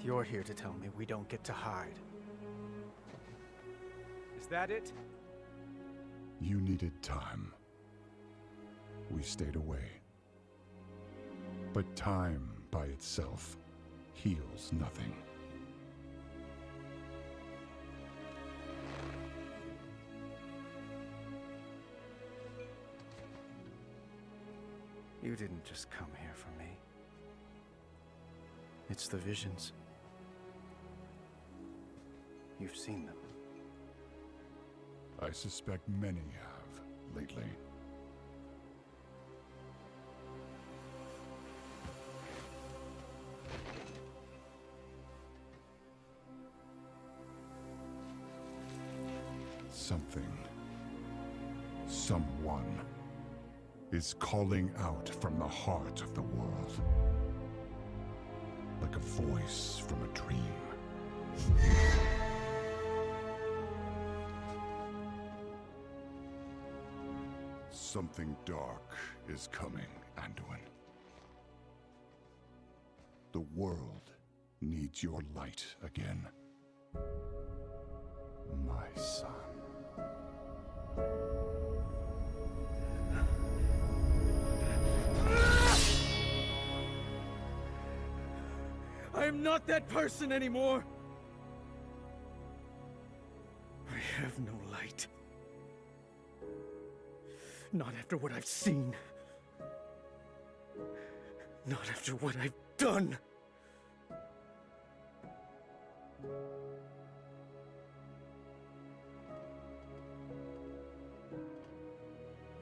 You're here to tell me we don't get to hide. Is that it? You needed time. We stayed away. But time by itself heals nothing. You didn't just come here for me. It's the visions. You've seen them. I suspect many have lately. Something, someone, is calling out from the heart of the world. Like a voice from a dream. Something dark is coming, Anduin. The world needs your light again. My son. I am not that person anymore! I have no light. Not after what I've seen. Not after what I've done.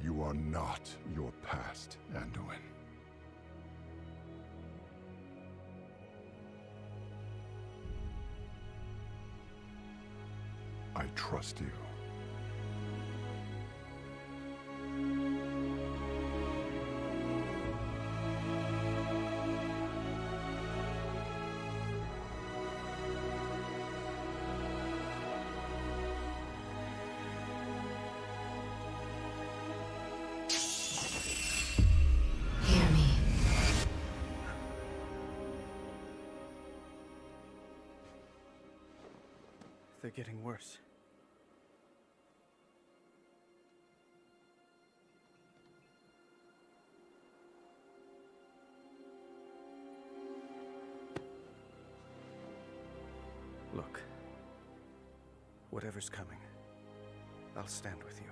You are not your past, Anduin. I trust you. Hear me. They're getting worse. Look, whatever's coming, I'll stand with you.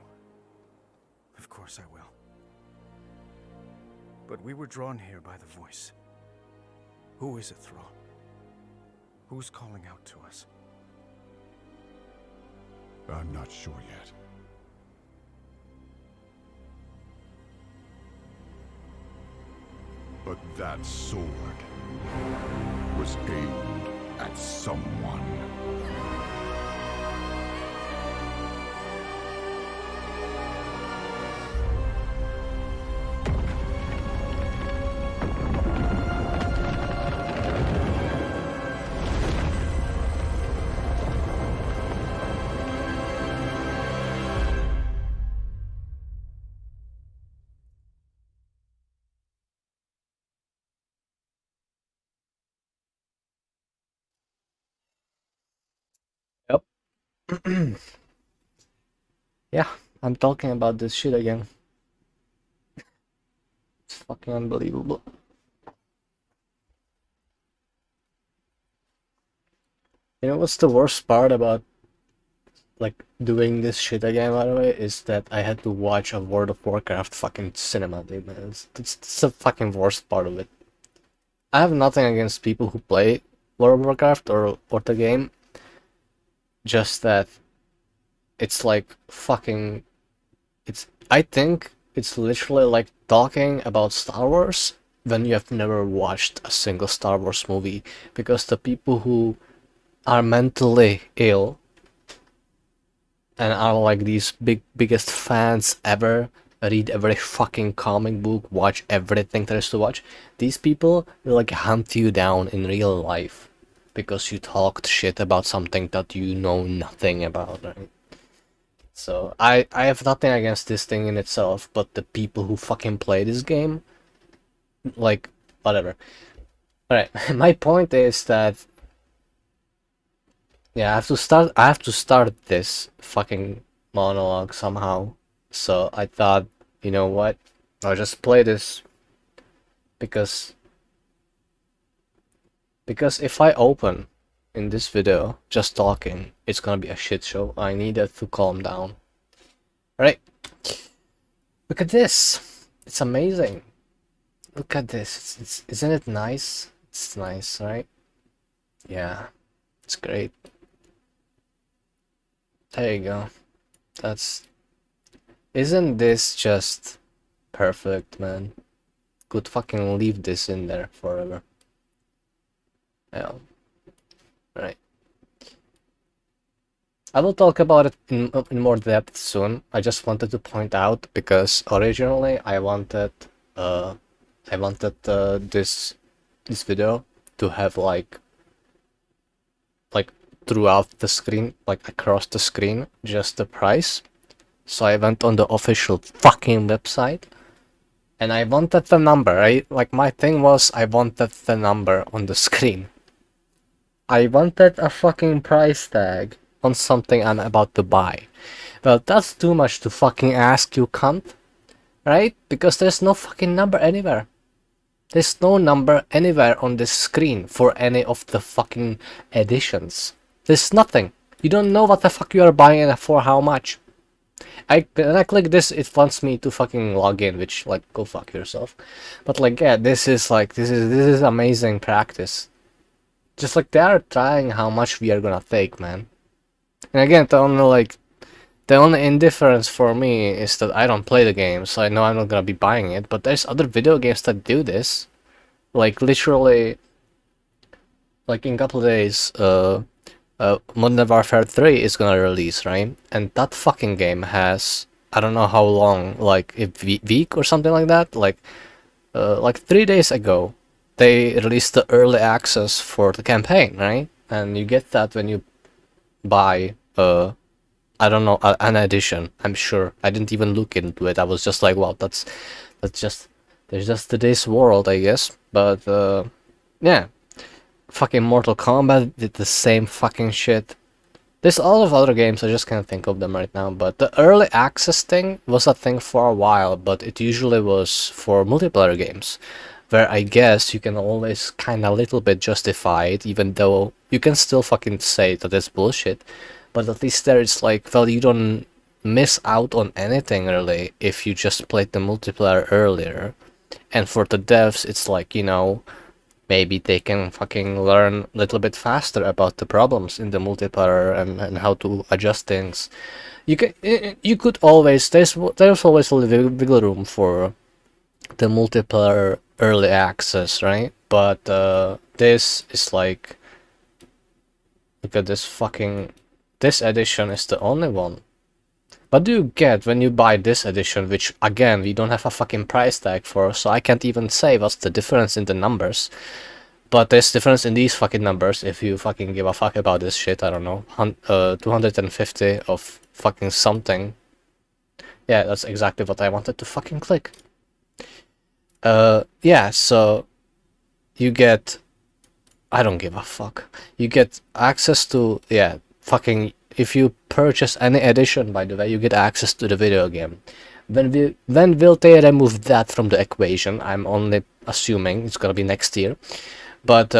Of course I will. But we were drawn here by the voice. Who is it, Thrall? Who's calling out to us? I'm not sure yet. But that sword was aimed at someone. Yep. Yeah, I'm talking about this shit again. It's fucking unbelievable. You know what's the worst part about like doing this shit again, by the way, is that I had to watch a World of Warcraft fucking cinema, dude, man. It's the fucking worst part of it. I have nothing against people who play World of Warcraft or the game, just that it's like fucking, I think it's literally like talking about Star Wars when you have never watched a single Star Wars movie, because the people who are mentally ill and are like these biggest fans ever, read every fucking comic book, watch everything there is to watch, these people will like hunt you down in real life because you talked shit about something that you know nothing about, right? So I have nothing against this thing in itself, but the people who fucking play this game, like, whatever. Alright, my point is that Yeah, I have to start this fucking monologue somehow. So I thought, you know what? I'll just play this because if I open in this video just talking, it's gonna be a shit show. I needed to calm down. Alright. Look at this. It's amazing. Look at this. Isn't it nice? It's nice, right? Yeah. It's great. There you go. Isn't this just perfect, man? Could fucking leave this in there forever. Yeah. Right. I will talk about it in more depth soon. I just wanted to point out because originally I wanted this video to have like throughout the screen, like across the screen, just the price. So I went on the official fucking website and I wanted the number, right? Like my thing was I wanted the number on the screen. I wanted a fucking price tag on something I'm about to buy. Well, that's too much to fucking ask, you cunt. Right? Because there's no fucking number anywhere. There's no number anywhere on this screen for any of the fucking editions. There's nothing. You don't know what the fuck you are buying and for how much. When I click this, it wants me to fucking log in, which, like, go fuck yourself. But like, yeah, this is amazing practice. Just like they are trying how much we are gonna take, man. And again, the only indifference for me is that I don't play the game, so I know I'm not gonna be buying it. But there's other video games that do this. Like literally, like in a couple of days, Modern Warfare 3 is gonna release, right? And that fucking game has, I don't know how long, like a week or something like that. Like 3 days ago, they released the early access for the campaign, right? And you get that when you buy I don't know, an edition. I'm sure. I didn't even look into it. I was just like, well, that's just today's world, I guess. But yeah, fucking Mortal Kombat did the same fucking shit. There's a lot of other games, I just can't think of them right now. But the early access thing was a thing for a while, but it usually was for multiplayer games, where I guess you can always kind of little bit justify it, even though you can still fucking say that it's bullshit. But at least there it's like, well, you don't miss out on anything really if you just played the multiplayer earlier. And for the devs, it's like, you know, maybe they can fucking learn a little bit faster about the problems in the multiplayer and how to adjust things. You could always, there's always a little wiggle room for the multiplayer early access, right? But this is like, look at this fucking, this edition is the only one. What do you get when you buy this edition, which again we don't have a fucking price tag for, so I can't even say what's the difference in the numbers. But there's difference in these fucking numbers if you fucking give a fuck about this shit. I don't know, 250 of fucking something. Yeah, that's exactly what I wanted to fucking click. Yeah, so you get, I don't give a fuck. You get access to, yeah, fucking, if you purchase any edition, by the way, you get access to the video game. When will they remove that from the equation? I'm only assuming it's gonna be next year. But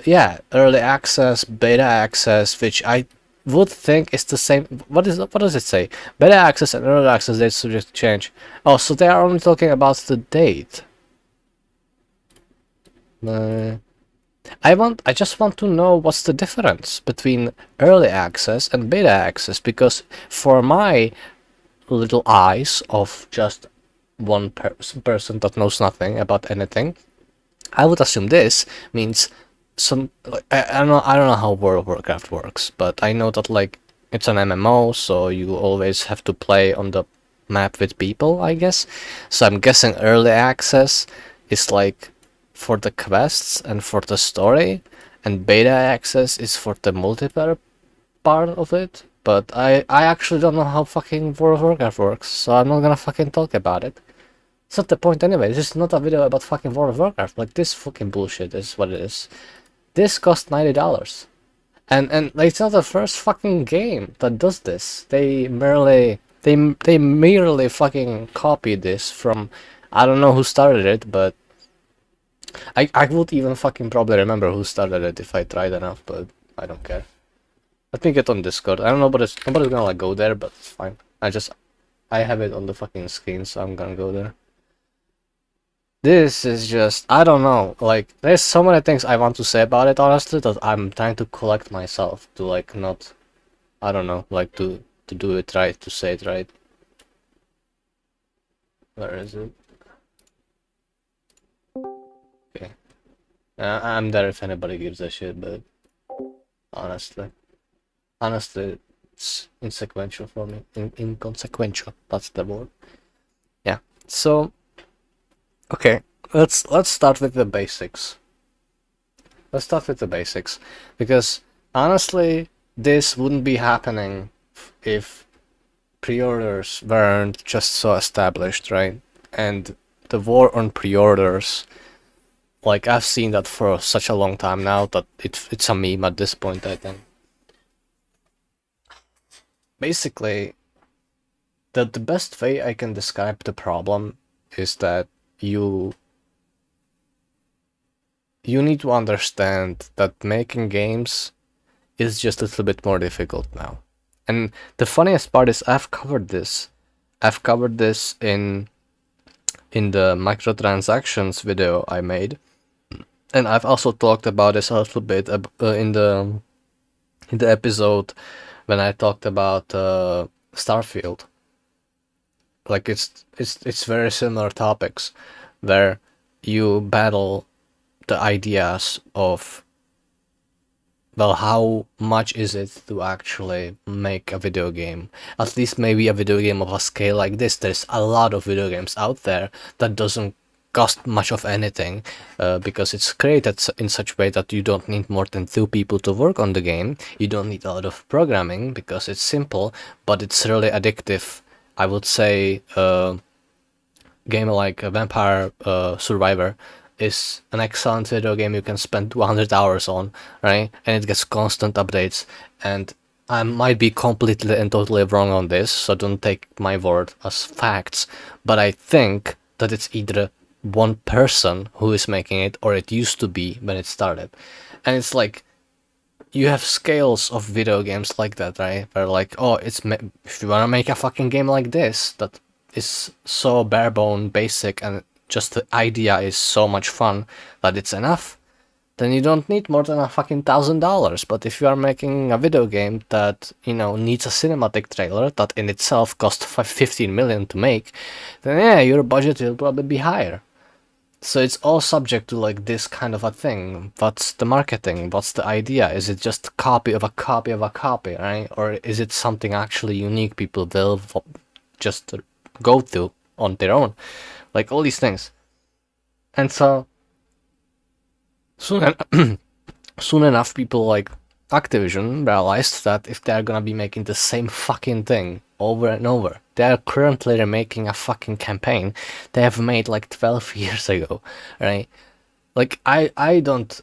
yeah, early access, beta access, which I would think is the same. What does it say? Beta access and early access, they subject to change. Oh, so they are only talking about the date. I just want to know what's the difference between early access and beta access, because for my little eyes of just one person that knows nothing about anything, I would assume this means some, I don't know how World of Warcraft works, but I know that like it's an MMO, so you always have to play on the map with people, I guess. So I'm guessing early access is like for the quests and for the story, and beta access is for the multiplayer part of it. But I actually don't know how fucking World of Warcraft works, so I'm not gonna fucking talk about it. It's not the point anyway. This is not a video about fucking World of Warcraft. Like, this fucking bullshit is what it is. This cost $90. And it's not the first fucking game that does this. They merely fucking copied this from, I don't know who started it, but I would even fucking probably remember who started it if I tried enough, but I don't care. Let me get on Discord. I don't know, but nobody's gonna like go there, but it's fine. I have it on the fucking screen, so I'm gonna go there. This is just, I don't know, like, there's so many things I want to say about it, honestly, that I'm trying to collect myself to, like, not, I don't know, like, to do it right, to say it right. Where is it? Okay. I'm there if anybody gives a shit, but honestly, it's insequential for me. Inconsequential, that's the word. Yeah, so... Okay, let's start with the basics. Let's start with the basics, because honestly, this wouldn't be happening if pre-orders weren't just so established, right? And the war on pre-orders, like I've seen that for such a long time now that it's a meme at this point, I think. Basically, the best way I can describe the problem is that you need to understand that making games is just a little bit more difficult now. And the funniest part is I've covered this in the microtransactions video I made, and I've also talked about this a little bit in the episode when I talked about Starfield. Like it's very similar topics where you battle the ideas of, well, how much is it to actually make a video game? At least maybe a video game of a scale like this. There's a lot of video games out there that doesn't cost much of anything because it's created in such a way that you don't need more than 2 people to work on the game. You don't need a lot of programming because it's simple, but it's really addictive. I would say a game like Vampire Survivor is an excellent video game you can spend 200 hours on, right? And it gets constant updates. And I might be completely and totally wrong on this, so don't take my word as facts. But I think that it's either one person who is making it, or it used to be when it started. And it's like, you have scales of video games like that, right? Where like, oh, if you wanna make a fucking game like this that is so barebone basic and just the idea is so much fun that it's enough, then you don't need more than a fucking $1,000. But if you are making a video game that, you know, needs a cinematic trailer that in itself costs 15 million to make, then yeah, your budget will probably be higher. So it's all subject to like this kind of a thing. What's the marketing? What's the idea? Is it just a copy of a copy of a copy, right? Or is it something actually unique people will just go to on their own? Like all these things. And so soon enough people like Activision realized that if they're gonna be making the same fucking thing over and over, they're currently remaking a fucking campaign they have made like 12 years ago, right? Like I don't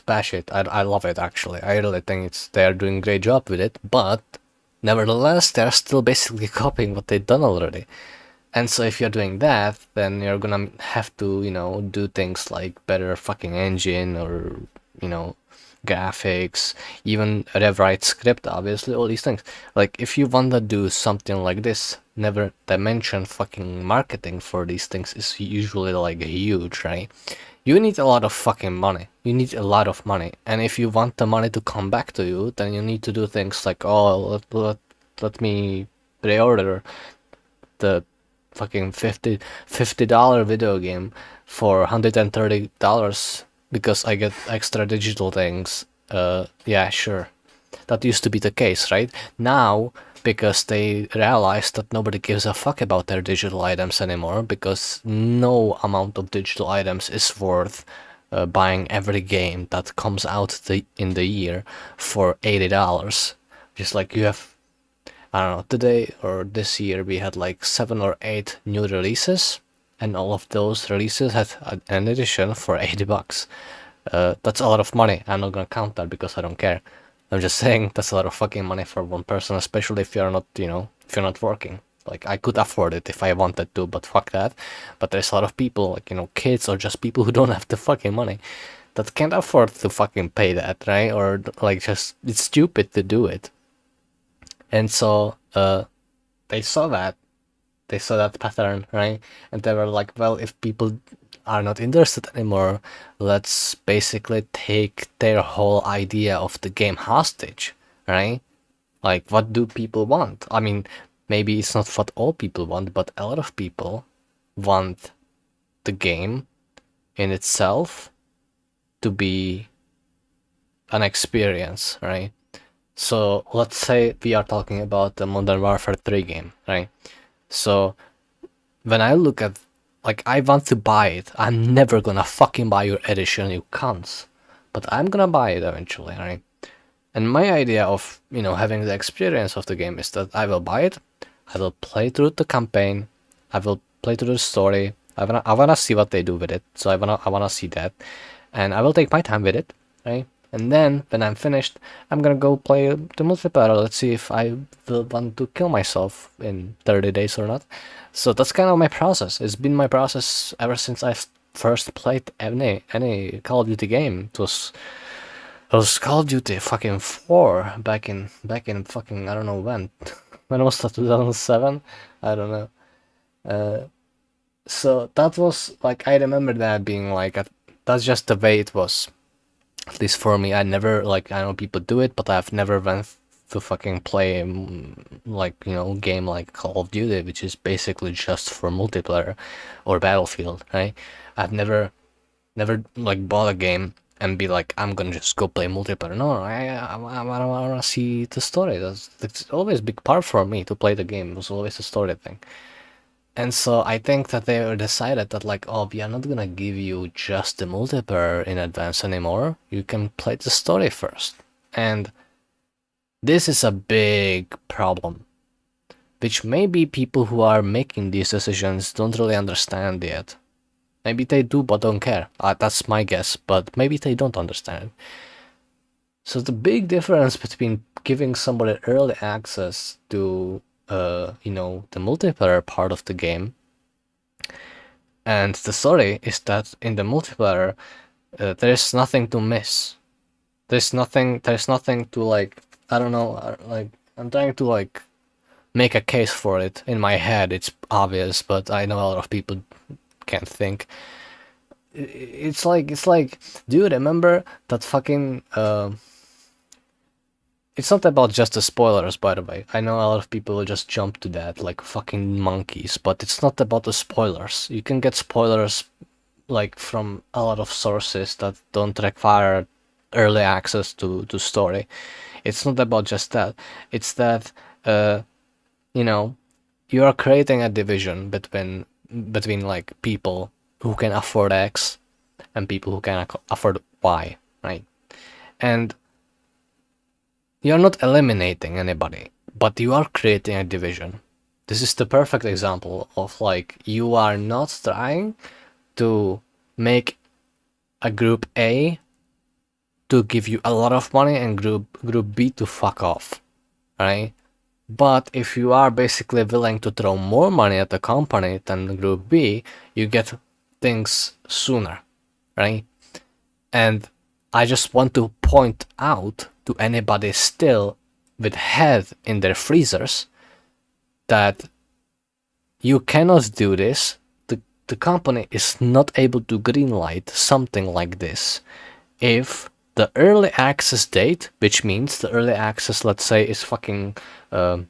bash it. I love it actually. I really think they're doing a great job with it, but nevertheless they're still basically copying what they've done already. And so if you're doing that, then you're gonna have to, you know, do things like better fucking engine or, you know, graphics, even rewrite script, obviously, all these things. Like, if you want to do something like this, never dimension fucking marketing for these things is usually like huge, right? You need a lot of fucking money. You need a lot of money. And if you want the money to come back to you, then you need to do things like, oh, let me pre-order the fucking $50 video game for $130 because I get extra digital things. Yeah, sure. That used to be the case, right? Now, because they realized that nobody gives a fuck about their digital items anymore, because no amount of digital items is worth buying every game that comes out in the year for $80. Just like you have, I don't know, today or this year we had like 7 or 8 new releases, and all of those releases had an edition for $80. That's a lot of money. I'm not gonna count that because I don't care. I'm just saying that's a lot of fucking money for one person, especially if you're not, if you're not working. Like, I could afford it if I wanted to, but fuck that. But there's a lot of people, like, kids or just people who don't have the fucking money that can't afford to fucking pay that, right? Or, like, just, it's stupid to do it. And so, they saw that. They saw that pattern, right? And they were like, well, if people are not interested anymore, let's basically take their whole idea of the game hostage, right? Like, what do people want? I mean, maybe it's not what all people want, but a lot of people want the game in itself to be an experience, right? So let's say we are talking about the Modern Warfare 3 game, right? So when I look at, like, I want to buy it, I'm never gonna fucking buy your edition, you cunts. But I'm gonna buy it eventually, right? And my idea of, having the experience of the game is that I will buy it, I will play through the campaign, I will play through the story, I wanna see what they do with it, so I wanna see that, and I will take my time with it, right? And then when I'm finished, I'm gonna go play the multiplayer. Let's see if I will want to kill myself in 30 days or not. So that's kind of my process. It's been my process ever since I first played any Call of Duty game. It was Call of Duty fucking 4 back in fucking, I don't know when. When was that, 2007? I don't know. So that was like, I remember that being like, that's just the way it was. At least for me, I never, like, I know people do it, but I've never went to fucking play, like, game like Call of Duty, which is basically just for multiplayer, or Battlefield, right? I've never, like, bought a game and be like, I'm gonna just go play multiplayer. No, I wanna see the story. It's always a big part for me to play the game. It was always a story thing. And so I think that they decided that, like, oh, we are not gonna give you just the multiplayer in advance anymore. You can play the story first. And this is a big problem, which maybe people who are making these decisions don't really understand yet. Maybe they do, but don't care. That's my guess, but maybe they don't understand it. So the big difference between giving somebody early access to the multiplayer part of the game and the story is that in the multiplayer there's nothing to miss. There's nothing to, like, I don't know, like, I'm trying to, like, make a case for it in my head. It's obvious, but I know a lot of people can't think. It's like, do you remember that fucking it's not about just the spoilers, by the way. I know a lot of people will just jump to that like fucking monkeys, but it's not about the spoilers. You can get spoilers, like, from a lot of sources that don't require early access to story. It's not about just that. It's that, you are creating a division between like people who can afford X and people who can afford Y, right? And you're not eliminating anybody, but you are creating a division. This is the perfect example of, like, you are not trying to make a group A to give you a lot of money and group B to fuck off, right? But if you are basically willing to throw more money at the company than group B, you get things sooner, right? And I just want to point out to anybody still with head in their freezers that you cannot do this. The company is not able to greenlight something like this if the early access date, which means the early access, let's say, is fucking Modern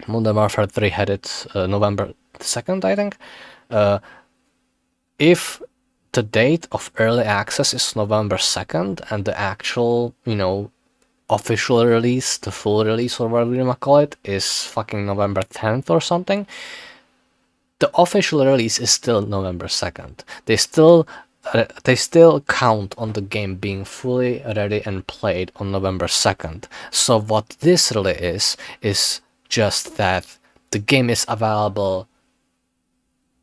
Warfare 3 had it November 2nd, I think. If the date of early access is November 2nd and the actual, official release, the full release, or whatever you might call it, is fucking November 10th or something, the official release is still November 2nd. They still count on the game being fully ready and played on November 2nd. So what this really is just that the game is available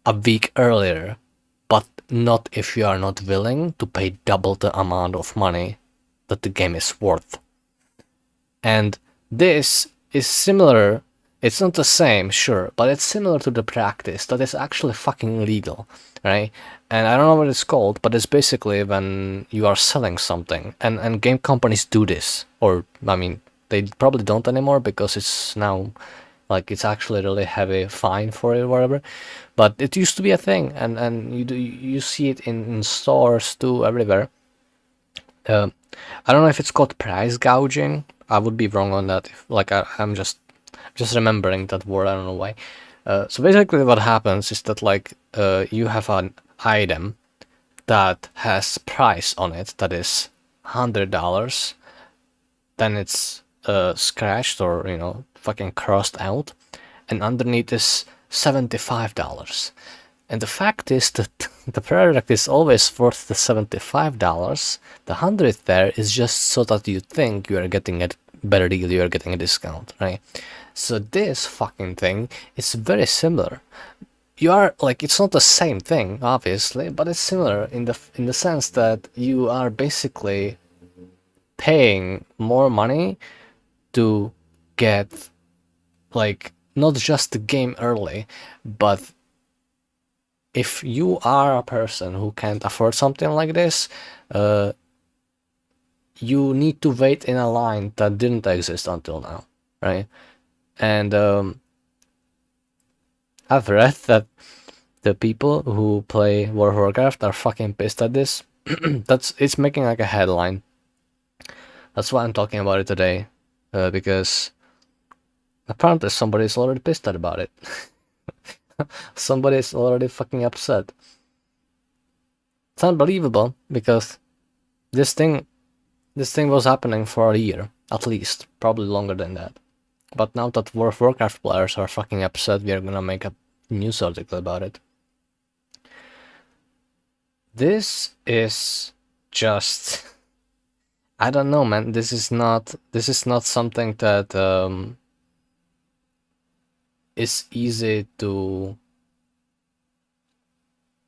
a week earlier, but not if you are not willing to pay double the amount of money that the game is worth. And this is similar. It's not the same, sure, but it's similar to the practice that is actually fucking illegal, right? And I don't know what it's called, but it's basically when you are selling something, and game companies do this, or I mean, they probably don't anymore because it's now like it's actually really heavy fine for it or whatever. But it used to be a thing, and you see it in stores too, everywhere. I don't know if it's called price gouging. I would be wrong on that. I'm just remembering that word. I don't know why. So basically, what happens is that you have an item that has price on it that is $100. Then it's scratched or fucking crossed out, and underneath is $75. And the fact is that the product is always worth the $75. The 100 there is just so that you think you are getting a better deal, you are getting a discount, right? So this fucking thing is very similar. You are like, it's not the same thing, obviously, but it's similar in the sense that you are basically paying more money to get like not just the game early, but if you are a person who can't afford something like this, you need to wait in a line that didn't exist until now, right? And I've read that the people who play World of Warcraft are fucking pissed at this. It's making like a headline. That's why I'm talking about it today, because apparently somebody's already pissed about it. Somebody's already fucking upset. It's unbelievable because this thing was happening for a year at least, probably longer than that. But now that World of Warcraft players are fucking upset, we are gonna make a news article about it. This is just, I don't know, man. This is not something that is easy to.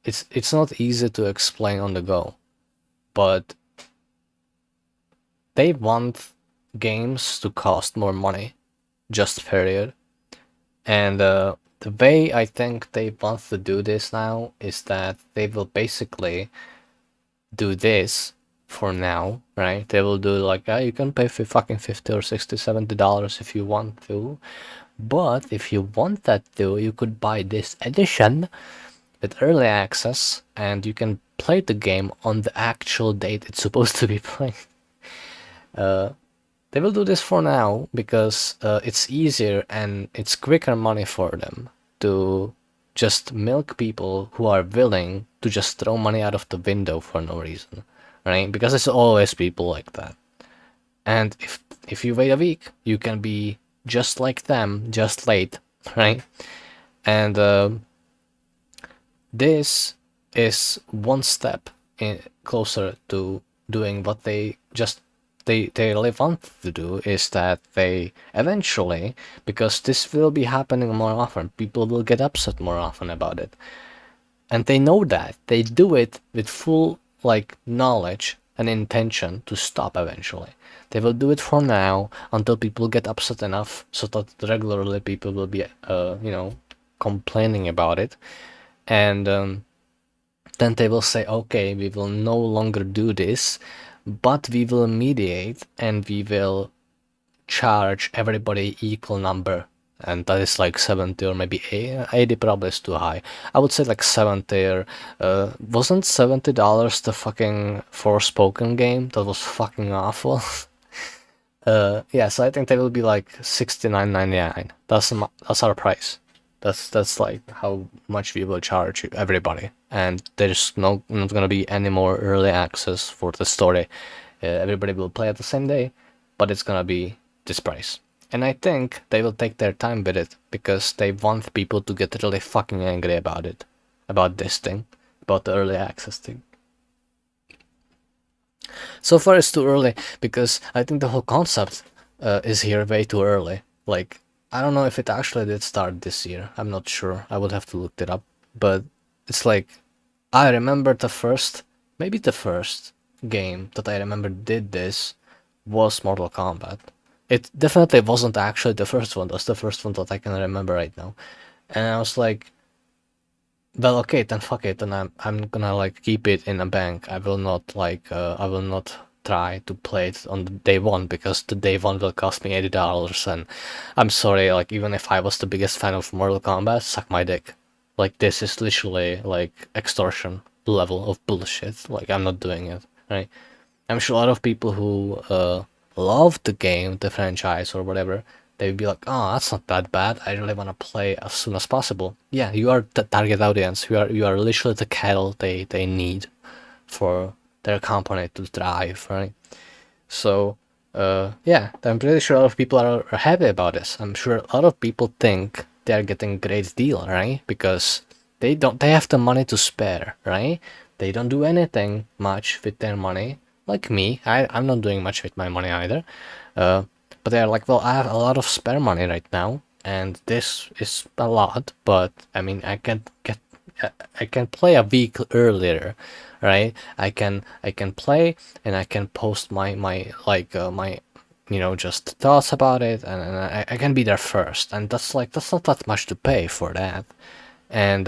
It's not easy to explain on the go, but they want games to cost more money, just period. And the way I think they want to do this now is that they will basically do this for now, right? They will do like, you can pay for fucking $50 or $60, $70 if you want to, but if you want that too, you could buy this edition with early access, and you can play the game on the actual date it's supposed to be playing. They will do this for now because it's easier and it's quicker money for them to just milk people who are willing to just throw money out of the window for no reason, right? Because there's always people like that. And if you wait a week, you can be just like them, just late, right? And this is one step closer to doing what they really want to do, is that they eventually, because this will be happening more often, people will get upset more often about it. And they know that. They do it with full knowledge and intention to stop eventually. They will do it for now until people get upset enough so that regularly people will be complaining about it. And then they will say, okay, we will no longer do this, but we will mediate and we will charge everybody equal number. And that is like 70 or maybe 80 probably is too high. I would say like 70 or wasn't $70 the fucking Forspoken game that was fucking awful? Yeah, so I think they will be like $69.99. That's our price. That's like how much we will charge everybody, and there's not gonna be any more early access for the story. Everybody will play at the same day, but it's gonna be this price. And I think they will take their time with it because they want people to get really fucking angry about it, about this thing, about the early access thing. So far it's too early because I think the whole concept is here way too early. Like, I don't know if it actually did start this year. I'm not sure. I would have to look it up. But it's like, I remember maybe the first game that I remember did this was Mortal Kombat. it definitely wasn't actually the first one. That's the first one that I can remember right now. And I was like, well, okay, then fuck it, and I'm gonna like keep it in a bank. I will not I will not try to play it on the day one, because the day one will cost me $80, and I'm sorry, like even if I was the biggest fan of Mortal Kombat, suck my dick. Like this is literally like extortion level of bullshit. Like I'm not doing it, right? I'm sure a lot of people who love the game, the franchise or whatever, they'd be like, "Oh, that's not that bad. I really want to play as soon as possible." Yeah, you are the target audience. You are literally the cattle they need for their company to thrive, right? So, yeah, I'm pretty sure a lot of people are happy about this. I'm sure a lot of people think they're getting a great deal, right? Because they have the money to spare, right? They don't do anything much with their money. Like me, I'm not doing much with my money either. But they're like, well, I have a lot of spare money right now, and this is a lot, but I mean, I can play a week earlier, right? I can play, and I can post my my just thoughts about it, and I can be there first, and that's not that much to pay for that. And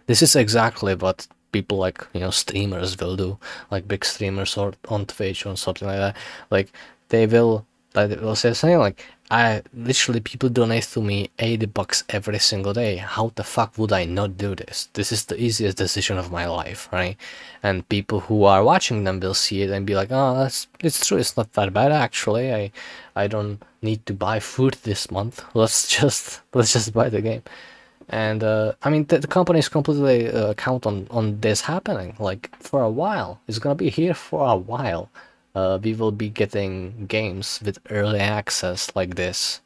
this is exactly what people like streamers will do, like big streamers or on Twitch or something like that. Like they will say something like, I literally, people donate to me $80 every single day. How the fuck would I not do this? This is the easiest decision of my life, right? And people who are watching them will see it and be like, oh, it's true, it's not that bad actually. I don't need to buy food this month. Let's just buy the game. And I mean, the company is completely count on this happening. Like for a while, it's gonna be here for a while. We will be getting games with early access like this,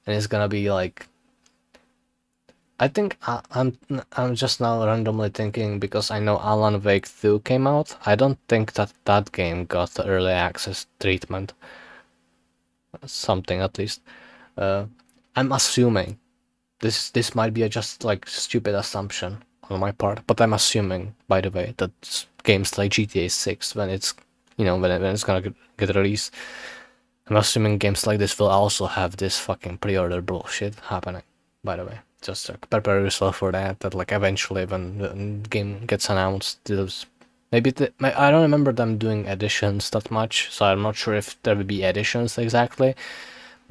and it's gonna be like. I think I'm just now randomly thinking, because I know Alan Wake 2 came out. I don't think that game got the early access treatment. Something at least. I'm assuming. This might be a just like stupid assumption on my part, but I'm assuming, by the way, that games like GTA 6, when it's when it's gonna get released, I'm assuming games like this will also have this fucking pre-order bullshit happening. By the way, just prepare yourself for that. That like eventually, when the game gets announced, maybe I don't remember them doing editions that much, so I'm not sure if there will be editions exactly.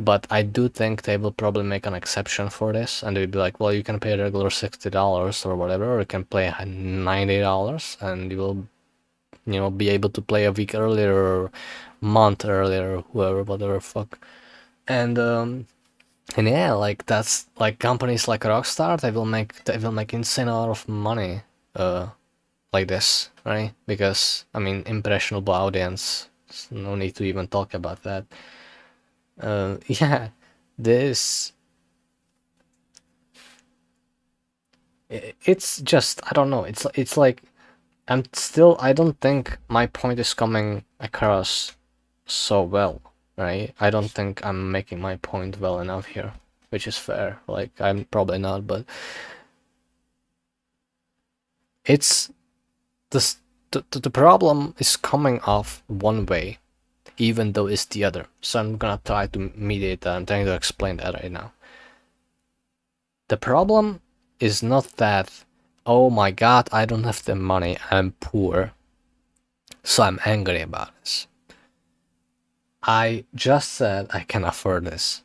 But I do think they will probably make an exception for this, and they'll be like, well, you can pay a regular $60 or whatever, or you can pay $90, and you will, be able to play a week earlier or month earlier, or whoever, whatever fuck. And yeah, like that's like companies like Rockstar, they will make insane amount of money, like this, right? Because I mean, impressionable audience, no need to even talk about that. Yeah, this it's just, I don't know, it's like I don't think my point is coming across so well, right? I don't think I'm making my point well enough here, which is fair. Like I'm probably not, but it's the problem is coming off one way, even though it's the other. So I'm gonna try to mediate that. I'm trying to explain that right now. The problem is not that, oh my god, I don't have the money, I'm poor, so I'm angry about this. I just said I can afford this.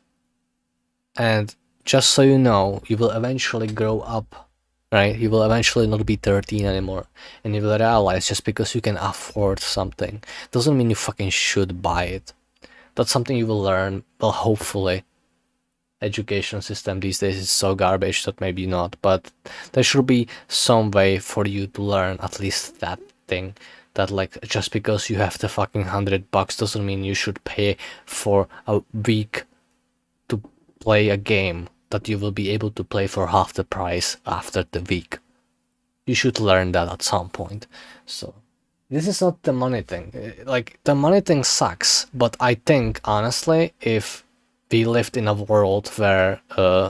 And just so you know, you will eventually grow up, right? You will eventually not be 13 anymore. And you will realize just because you can afford something doesn't mean you fucking should buy it. That's something you will learn, well, hopefully. Education system these days is so garbage that maybe not, but there should be some way for you to learn at least that thing, that like just because you have the fucking $100 doesn't mean you should pay for a week to play a game that you will be able to play for half the price after the week. You should learn that at some point. So this is not the money thing. Like the money thing sucks, but I think honestly, if we lived in a world where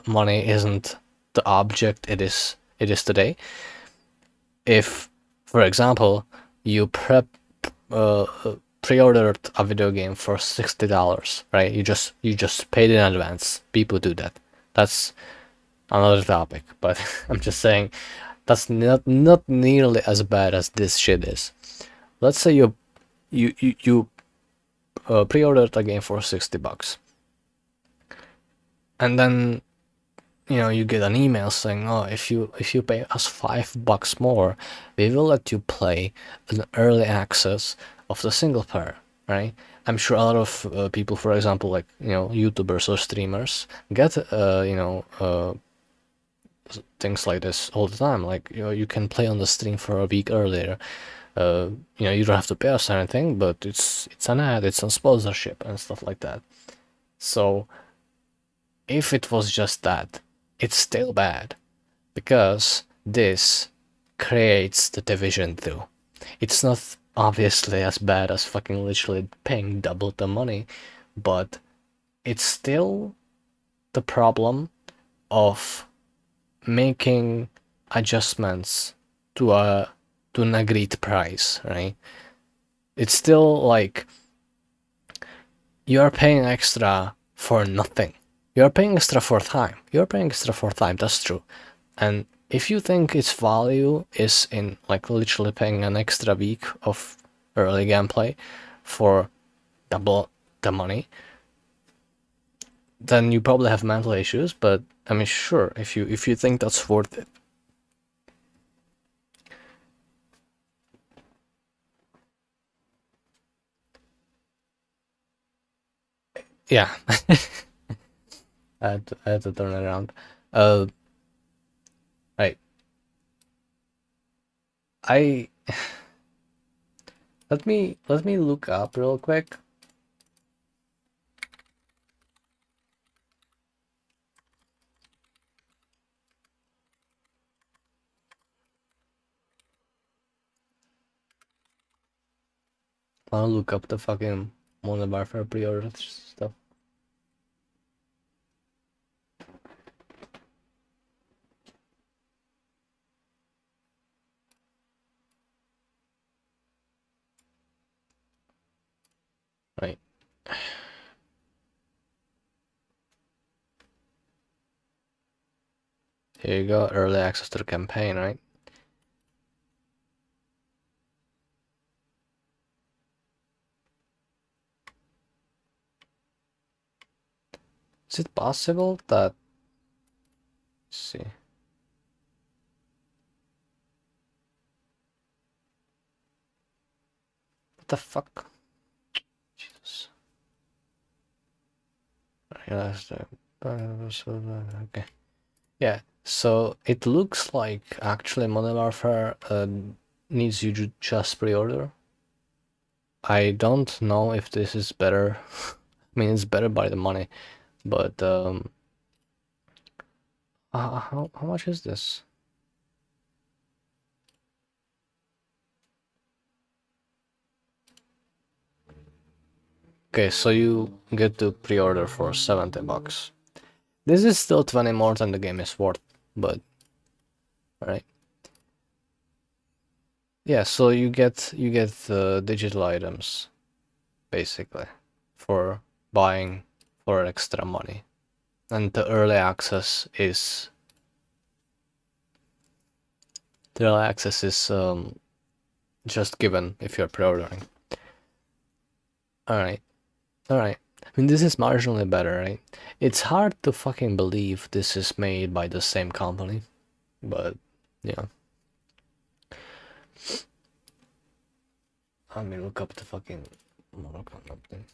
money isn't the object it is today. If, for example, you pre-ordered a video game for $60, right? You just paid in advance. People do that. That's another topic, but I'm just saying that's not nearly as bad as this shit is. Let's say you pre-ordered a game for $60, and then you get an email saying, oh, if you pay us $5 more, we will let you play an early access of the single player, right? I'm sure a lot of people, for example, like YouTubers or streamers, get things like this all the time. Like you can play on the stream for a week earlier. You don't have to pay us anything, but it's an ad, it's a sponsorship and stuff like that. So if it was just that, it's still bad, because this creates the Division 2. It's not obviously as bad as fucking literally paying double the money, but it's still the problem of making adjustments to an agreed price, right? It's still like you are paying extra for nothing. You're paying extra for time. That's true. And if you think its value is in like literally paying an extra week of early gameplay for double the money, then you probably have mental issues. But I mean, sure, if you think that's worth it. Yeah. I had to turn it around. Right. Let me look up real quick. I wanna look up the fucking Modern Warfare pre-order stuff. Right. Here you go, early access to the campaign, right? Is it possible that... Let's see. What the fuck? Jesus. Okay. Yeah, so it looks like actually Modern Warfare needs you to just pre-order. I don't know if this is better. I mean, it's better by the money, but how much is this? Okay, so you get to pre-order for $70. This is still 20 more than the game is worth, but alright. Yeah, so you get the digital items basically for buying for extra money, and the early access is just given if you're pre-ordering. Alright. I mean, this is marginally better, right? It's hard to fucking believe this is made by the same company, but yeah. I mean, look up the fucking Mortal Kombat thing.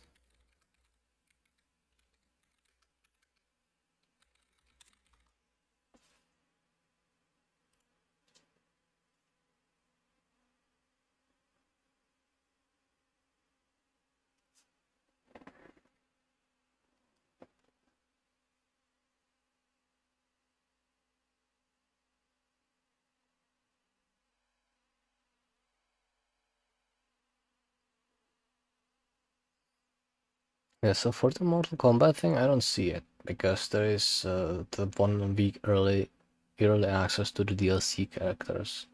Yeah, so for the Mortal Kombat thing, I don't see it, because there is the 1 week early access to the DLC characters.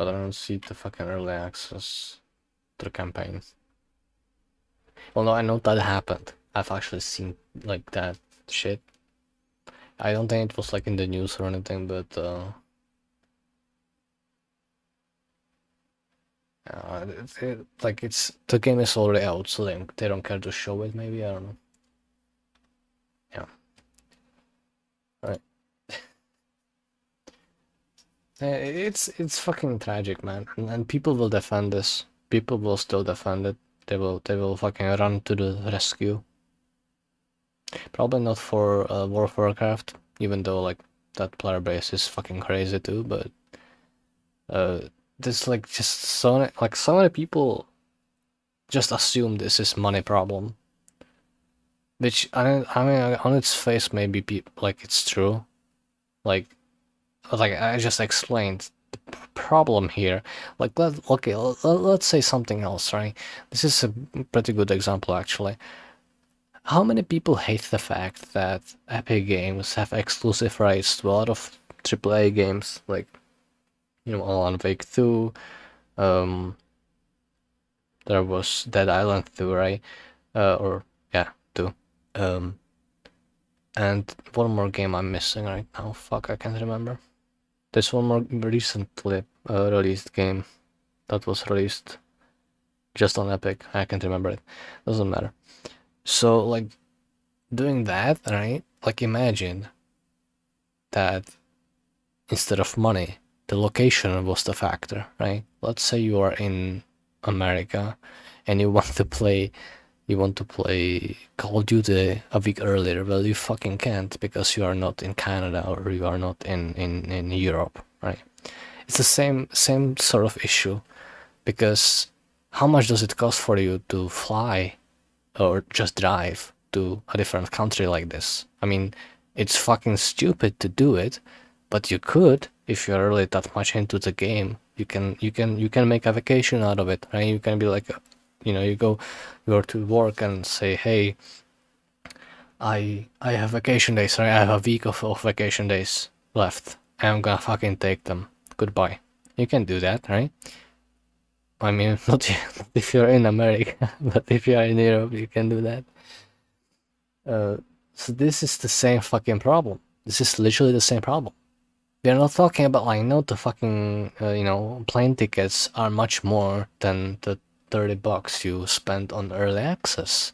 but I don't see the fucking early access to the campaign. Well, no, I know that happened. I've actually seen like that shit. I don't think it was like in the news or anything, but like it's the game is already out, so they don't care to show it. Maybe, I don't know. Yeah. Right. It's fucking tragic, man, and people will defend this. People will still defend it. They will fucking run to the rescue. Probably not for World of Warcraft, even though like that player base is fucking crazy too. But there's like just so many people just assume this is money problem, which I mean on its face maybe like it's true, like I just explained the problem here. Like let's say something else, right? This is a pretty good example actually. How many people hate the fact that Epic Games have exclusive rights to a lot of AAA games, like, you know, Alan Wake 2, there was Dead Island 2, right? 2. And one more game I'm missing right now. Fuck, I can't remember. There's one more recently released game that was released just on Epic. I can't remember it. Doesn't matter. So, like, doing that, right? Like, imagine that instead of money, the location was the factor, right? Let's say you are in America and you want to play Call of Duty a week earlier. Well, you fucking can't because you are not in Canada or you are not in Europe, right? It's the same sort of issue, because how much does it cost for you to fly or just drive to a different country like this? I mean, it's fucking stupid to do it, but you could if you're really that much into the game. You can make a vacation out of it, right? You can be like, you know, you go to work and say, hey, I have vacation days, right? I have a week of vacation days left, and I'm gonna fucking take them. Goodbye. You can do that, right? I mean, not if you're in America, but if you're in Europe, you can do that. So this is the same fucking problem. This is literally the same problem. We're not talking about, like, no, the fucking, you know, plane tickets are much more than the $30 you spent on early access.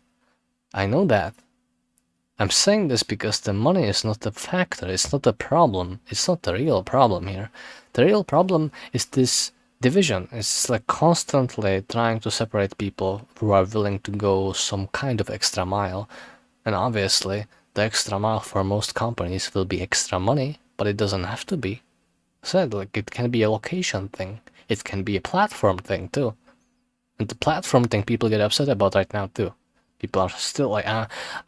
I know that. I'm saying this because the money is not the factor, it's not the problem, it's not the real problem here. The real problem is this division. It's like constantly trying to separate people who are willing to go some kind of extra mile. And obviously, the extra mile for most companies will be extra money, but it doesn't have to be. Said, like, it can be a location thing. It can be a platform thing too. And the platform thing people get upset about right now too. People are still like,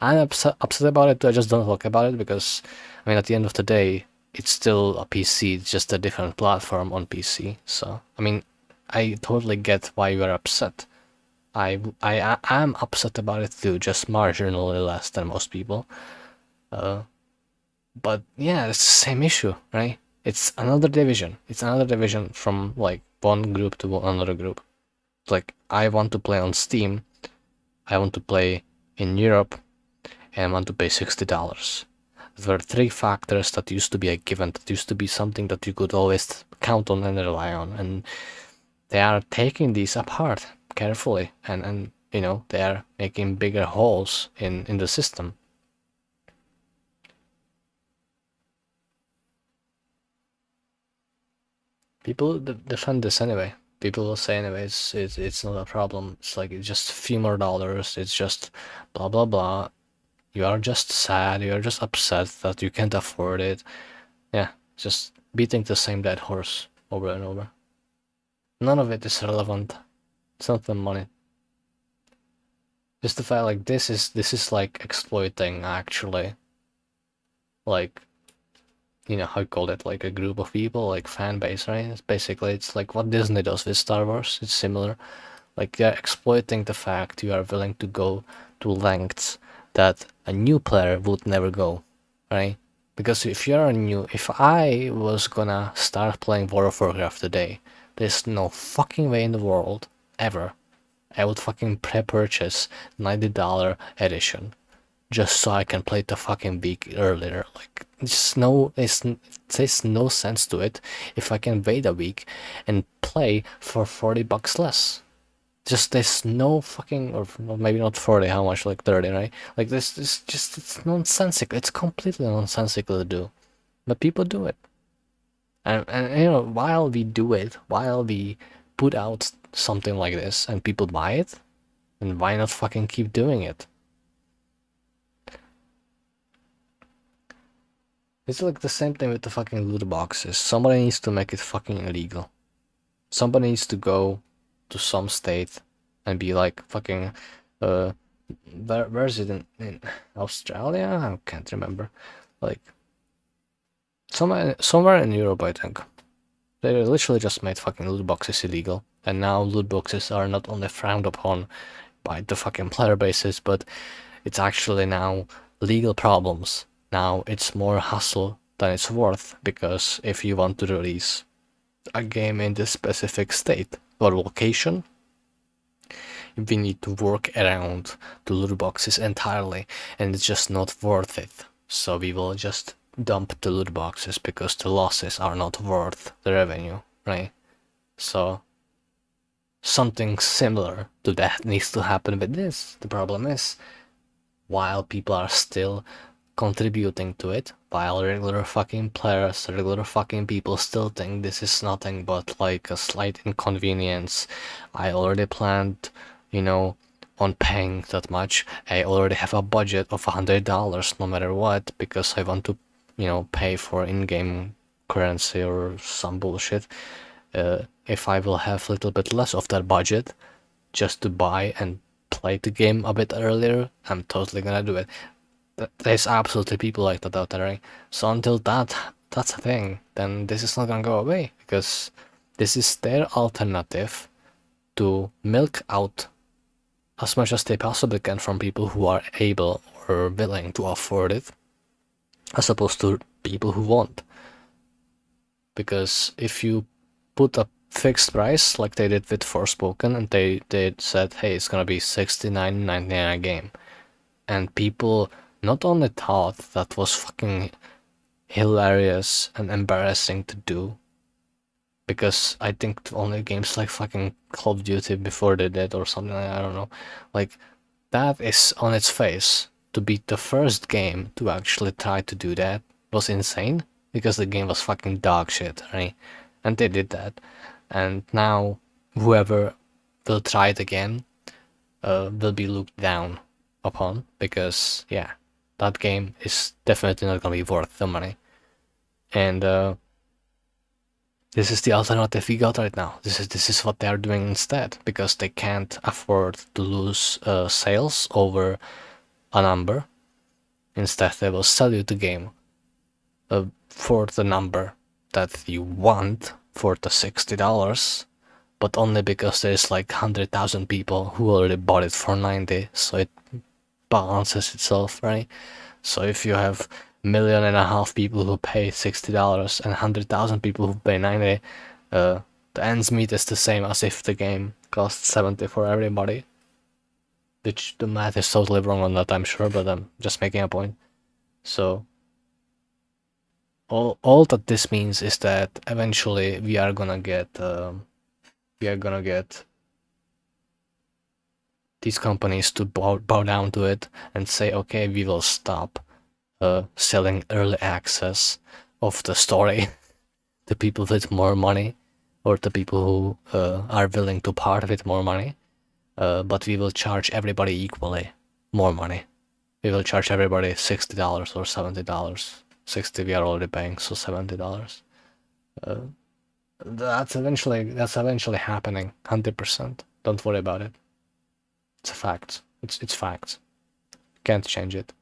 I'm upset about it, I just don't talk about it because, I mean, at the end of the day, it's still a PC, it's just a different platform on PC. So, I mean, I totally get why you are upset. I'm upset about it too, just marginally less than most people. But yeah, it's the same issue, right? It's another division. It's another division from like one group to another group. Like, I want to play on Steam, I want to play in Europe, and I want to pay $60. There were three factors that used to be a given, that used to be something that you could always count on and rely on, and they are taking these apart carefully, and you know, they are making bigger holes in the system. People defend this anyway. People will say anyways, it's not a problem. It's like, it's just a few more dollars. It's just blah blah blah. You are just sad. You are just upset that you can't afford it. Yeah, just beating the same dead horse over and over. None of it is relevant. It's not the money. Just the fact, like, this is like exploiting, actually. Like, you know how you call it, like a group of people, like fan base, right? It's basically, it's like what Disney does with Star Wars. It's similar. Like, they're exploiting the fact you are willing to go to lengths that a new player would never go, right? Because if I was gonna start playing World of Warcraft today, there's no fucking way in the world, ever, I would fucking pre-purchase $90 edition just so I can play the fucking week earlier. Like, it says no sense to it if I can wait a week and play for $40 less. Just there's no fucking, or maybe not 40, how much, like 30, right? Like this is just, it's nonsensical. It's completely nonsensical to do, but people do it. And you know, while we do it, while we put out something like this and people buy it, then why not fucking keep doing it? It's like the same thing with the fucking loot boxes. Somebody needs to make it fucking illegal. Somebody needs to go to some state and be like fucking where is it in Australia? I can't remember. Like somewhere in Europe, I think. They literally just made fucking loot boxes illegal, and now loot boxes are not only frowned upon by the fucking player bases, but it's actually now legal problems. Now it's more hassle than it's worth, because if you want to release a game in this specific state or location, we need to work around the loot boxes entirely, and it's just not worth it. So we will just dump the loot boxes because the losses are not worth the revenue, right? So something similar to that needs to happen with this. The problem is, while people are still contributing to it, while regular fucking players, regular fucking people still think this is nothing but like a slight inconvenience. I already planned, you know, on paying that much. I already have a budget of $100 no matter what, because I want to, you know, pay for in-game currency or some bullshit. If I will have a little bit less of that budget just to buy and play the game a bit earlier, I'm totally gonna do it. There's absolutely people like that out there, right? So until that's a thing, then this is not gonna go away, because this is their alternative to milk out as much as they possibly can from people who are able or willing to afford it, as opposed to people who won't. Because if you put a fixed price like they did with Forspoken, and they said, hey, it's gonna be $69.99 a game, and people not only thought that was fucking hilarious and embarrassing to do, because I think only games like fucking Call of Duty before they did or something, I don't know, like, that is on its face. To be the first game to actually try to do that was insane, because the game was fucking dog shit, right? And they did that, and now whoever will try it again will be looked down upon, because yeah, that game is definitely not gonna be worth the money. And this is the alternative we got right now. This is what they are doing instead, because they can't afford to lose sales over a number. Instead, they will sell you the game for the number that you want, for the $60, but only because there's like 100,000 people who already bought it for 90, so it balances itself, right? So if you have 1.5 million people who pay $60 and 100,000 people who pay 90, the ends meet is the same as if the game costs 70 for everybody. Which the math is totally wrong on that, I'm sure, but I'm just making a point. So all that this means is that eventually we are gonna get these companies to bow down to it and say, okay, we will stop selling early access of the story to people with more money, or to people who are willing to part with more money, but we will charge everybody equally more money. We will charge everybody $60 or $70. 60 we are already paying, so $70. That's eventually happening, 100%. Don't worry about it. It's a fact. It's facts. Can't change it.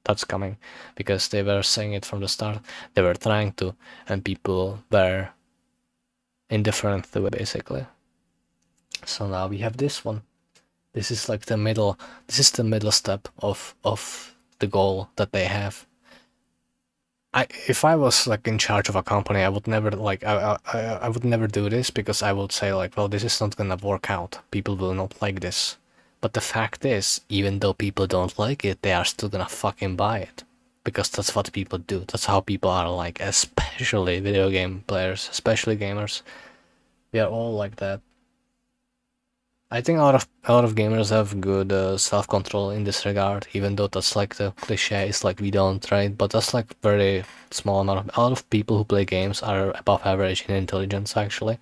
That's coming, because they were saying it from the start. They were trying to, and people were indifferent to it, basically. So now we have this one. This is like the middle. This is the middle step of the goal that they have. if I was like in charge of a company, I would never like I would never do this, because I would say like, well, this is not gonna work out. People will not like this. But the fact is, even though people don't like it, they are still gonna fucking buy it, because that's what people do. That's how people are, like, especially video game players, especially gamers. We are all like that. I think a lot of gamers have good self-control in this regard, even though that's like the cliche is like we don't, right? But that's like very small amount. A lot of people who play games are above average in intelligence, actually.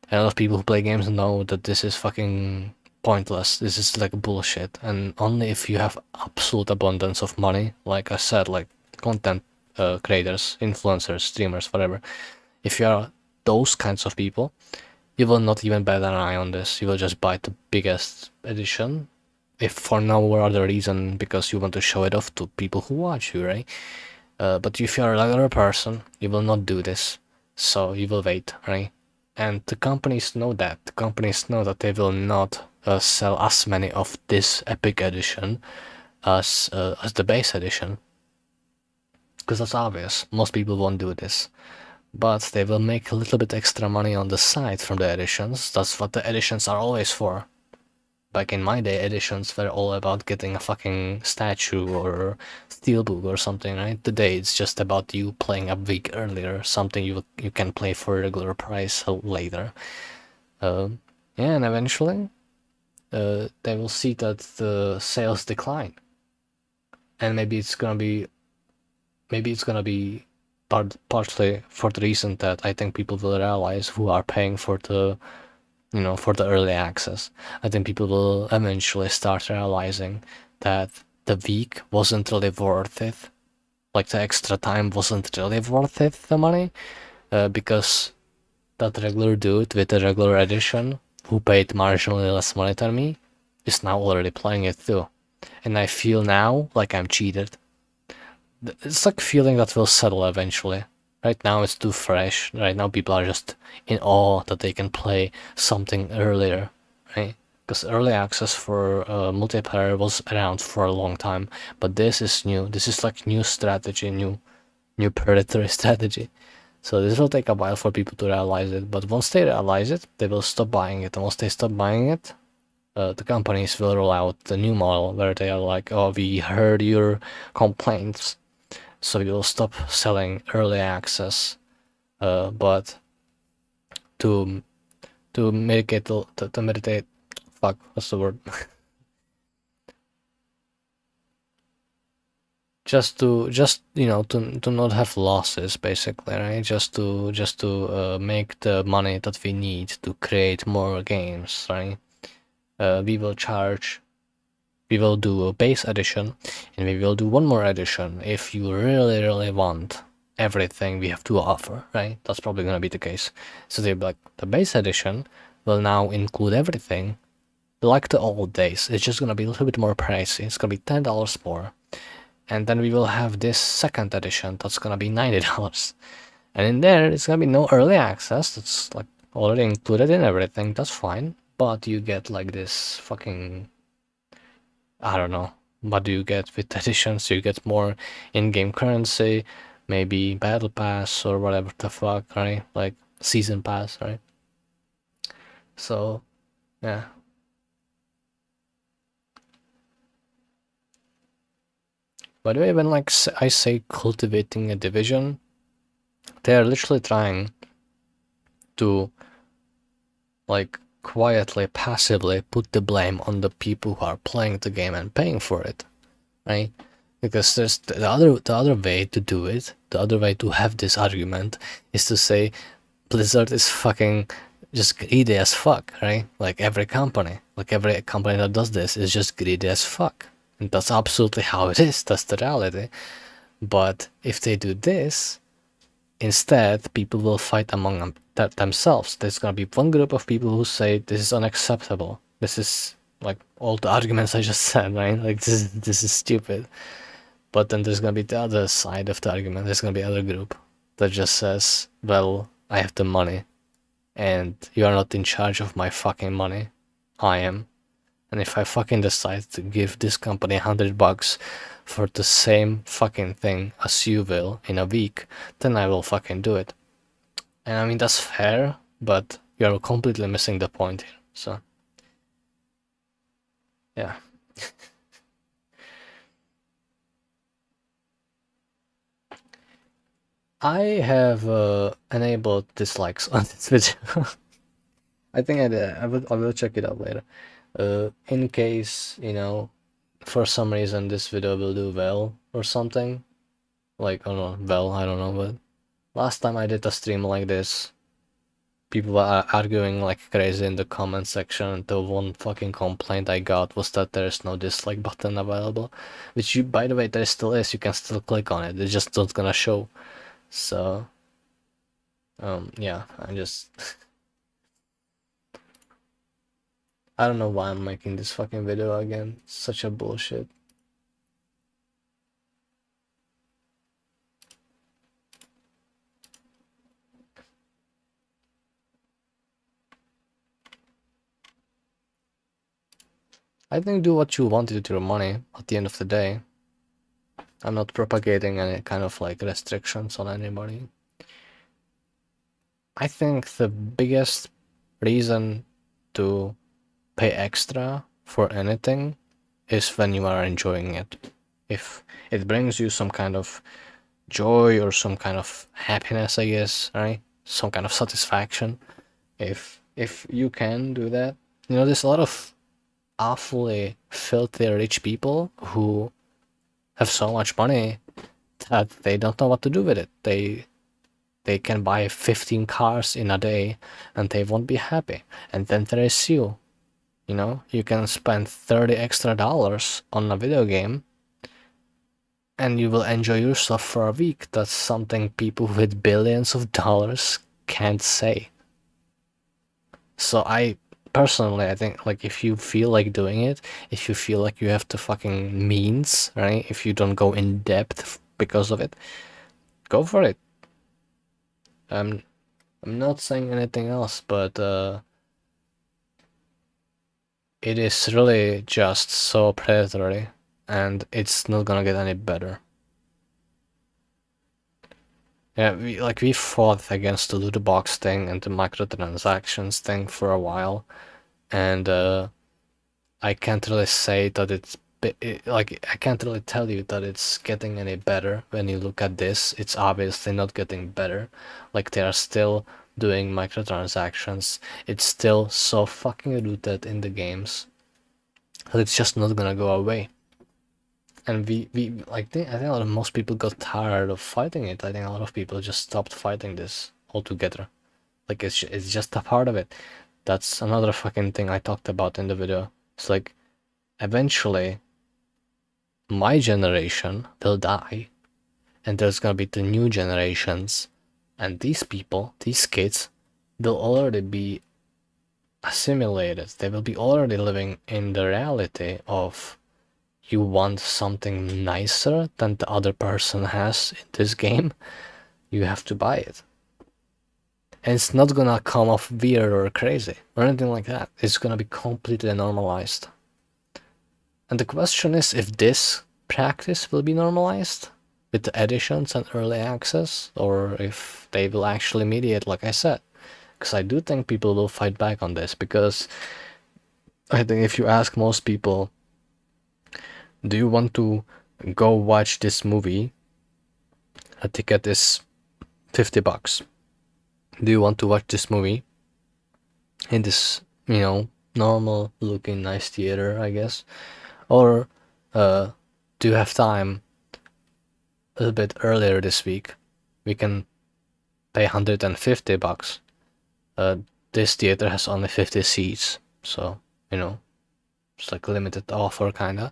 And a lot of people who play games know that this is fucking pointless. This is like bullshit. And only if you have absolute abundance of money, like I said, like content creators, influencers, streamers, whatever. If you are those kinds of people, you will not even bat an eye on this. You will just buy the biggest edition, if for no other reason because you want to show it off to people who watch you, right? But if you're a regular person, you will not do this. So you will wait, right? And the companies know that. The companies know that they will not sell as many of this epic edition as the base edition. Because that's obvious. Most people won't do this. But they will make a little bit extra money on the side from the editions. That's what the editions are always for. Back in my day, editions were all about getting a fucking statue or steelbook or something, right? Today it's just about you playing a week earlier, something you can play for a regular price later. Yeah, and eventually they will see that the sales decline, and maybe it's gonna be partly for the reason that I think people will realize who are paying for the for the early access. I think people will eventually start realizing that the week wasn't really worth it. Like, the extra time wasn't really worth it, the money, because that regular dude with the regular edition who paid marginally less money than me is now already playing it too. And I feel now like I'm cheated. It's like a feeling that will settle eventually. Right now it's too fresh. Right now people are just in awe that they can play something earlier, right? Because early access for multiplayer was around for a long time, but this is new. This is like new strategy, new predatory strategy. So this will take a while for people to realize it, but once they realize it, they will stop buying it. And once they stop buying it, the companies will roll out the new model where they are like, oh, we heard your complaints, so we will stop selling early access, but to mitigate to meditate, fuck, what's the word? to not have losses, basically, right? Just to make the money that we need to create more games, right? We will do a base edition, and we will do one more edition if you really want everything we have to offer, right? That's probably gonna be the case. So they'll be like, the base edition will now include everything like the old days. It's just gonna be a little bit more pricey. It's gonna be $10 more. And then we will have this second edition that's gonna be $90. And in there, it's gonna be no early access. That's like already included in everything. That's fine. But you get like this fucking, I don't know, what do you get with editions? You get more in-game currency, maybe battle pass or whatever the fuck, right? Like season pass, right? So, yeah. By the way, when like I say cultivating a division, they are literally trying to like quietly, passively put the blame on the people who are playing the game and paying for it, right? Because there's the other way to do it. The other way to have this argument is to say Blizzard is fucking just greedy as fuck, right? Like every company that does this is just greedy as fuck. And that's absolutely how it is. That's the reality. But if they do this, instead, people will fight among themselves. There's gonna be one group of people who say this is unacceptable. This is like all the arguments I just said, right? Like this is stupid. But then there's gonna be the other side of the argument. There's gonna be another group that just says, well, I have the money, and you are not in charge of my fucking money. I am. And if I fucking decide to give this company $100 for the same fucking thing as you will in a week, then I will fucking do it. And I mean, that's fair, but you're completely missing the point here. So, yeah. I have enabled dislikes on this video. I think I did. I will check it out later. In case, you know, for some reason this video will do well or something. Like, I don't know, well, I don't know, but last time I did a stream like this, people were arguing like crazy in the comment section, and the one fucking complaint I got was that there is no dislike button available, which you, by the way, there still is. You can still click on it. It's just not gonna show. So, yeah, I just I don't know why I'm making this fucking video again. Such a bullshit. I think do what you want to do to your money at the end of the day. I'm not propagating any kind of like restrictions on anybody. I think the biggest reason to pay extra for anything is when you are enjoying it. If it brings you some kind of joy or some kind of happiness, I guess, right? Some kind of satisfaction. If you can do that, you know, there's a lot of awfully filthy rich people who have so much money that they don't know what to do with it. They can buy 15 cars in a day and they won't be happy. And then there is you. You know, you can spend $30 extra on a video game and you will enjoy yourself for a week. That's something people with billions of dollars can't say. So I personally, I think, like, if you feel like doing it, if you feel like you have the fucking means, right? If you don't go in depth because of it, go for it. I'm not saying anything else, but it is really just so predatory, and it's not gonna get any better. Yeah, we fought against the loot box thing and the microtransactions thing for a while, and I can't really say that it's like, I can't really tell you that it's getting any better. When you look at this, it's obviously not getting better. Like, they are still doing microtransactions. It's still so fucking rooted in the games that it's just not gonna go away. And we like, I think a lot of most people got tired of fighting it. I think a lot of people just stopped fighting this altogether. Like, it's just a part of it. That's another fucking thing I talked about in the video. It's like, eventually my generation will die, and there's gonna be the new generations, and these people, these kids, they'll already be assimilated. They will be already living in the reality of, you want something nicer than the other person has in this game, you have to buy it. And it's not gonna come off weird or crazy or anything like that. It's gonna be completely normalized. And the question is if this practice will be normalized with the editions and early access, or if they will actually mediate, like I said. Because I do think people will fight back on this, because I think if you ask most people, do you want to go watch this movie? A ticket is $50. Do you want to watch this movie in this, you know, normal looking nice theater, I guess? Or do you have time a little bit earlier this week? We can pay $150. This theater has only 50 seats, so, you know, it's like a limited offer kinda.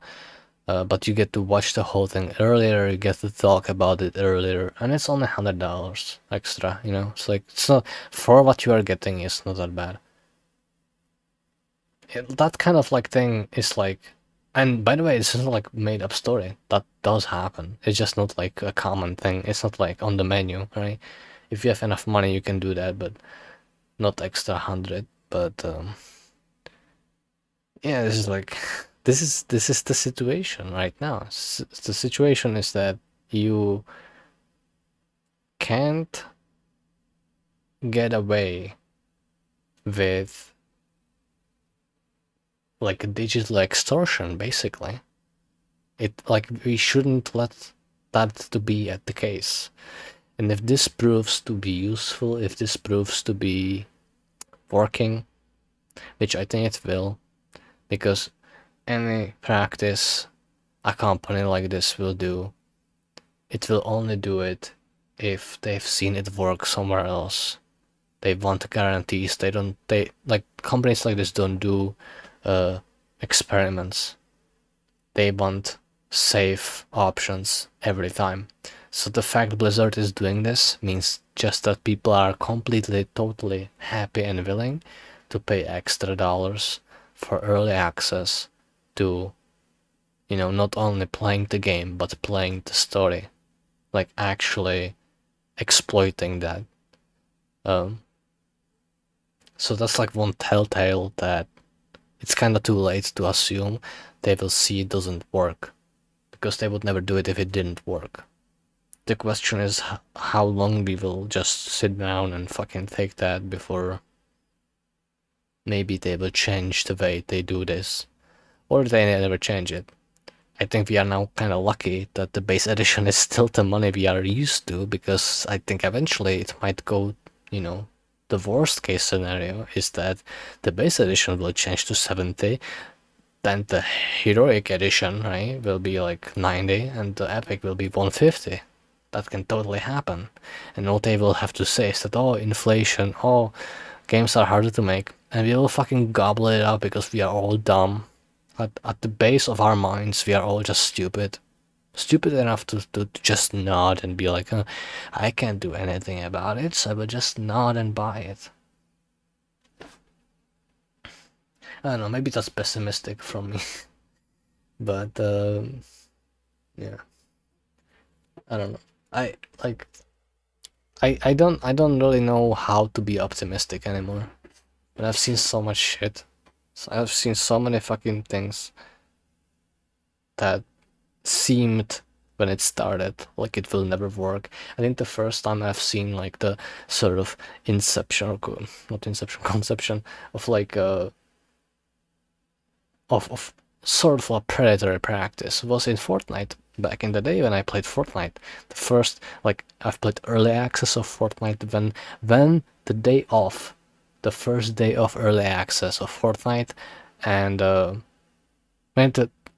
But you get to watch the whole thing earlier, you get to talk about it earlier, and it's only $100 extra, you know? It's like, it's not, for what you are getting, it's not that bad. That kind of like thing is like, and by the way, it's not like made up story. That does happen. It's just not like a common thing. It's not like on the menu, right? If you have enough money, you can do that, but not extra 100. But Yeah, this is like this is the situation right now. The situation is that you can't get away with like a digital extortion, basically. It like we shouldn't let that to be at the case. And if this proves to be useful, if this proves to be working, which I think it will, because any practice a company like this will do, it will only do it if they've seen it work somewhere else. They want guarantees. They like companies like this don't do experiments. They want safe options every time. So the fact Blizzard is doing this means just that people are completely, totally happy and willing to pay extra dollars for early access to, you know, not only playing the game, but playing the story. Like actually exploiting that. So that's like one telltale that it's kind of too late to assume they will see it doesn't work, because they would never do it if it didn't work. The question is how long we will just sit down and fucking take that before maybe they will change the way they do this, or they never change it. I think we are now kind of lucky that the base edition is still the money we are used to, because I think eventually it might go, you know, the worst case scenario is that the base edition will change to 70, then the heroic edition, right, will be like 90, and the epic will be 150. That can totally happen. And all they will have to say is that, oh, inflation, oh, games are harder to make, and we will fucking gobble it up because we are all dumb. At the base of our minds, we are all just stupid. Stupid enough to just nod and be like, I can't do anything about it, so I will just nod and buy it. I don't know, maybe that's pessimistic from me. But, yeah. I don't know. I don't really know how to be optimistic anymore. But I've seen so much shit. I've seen so many fucking things that seemed when it started like it will never work. I think the first time I've seen like the sort of conception of like of sort of a predatory practice was in Fortnite back in the day when I played Fortnite. The first, like, I've played early access of Fortnite when the first day of early access of Fortnite, and when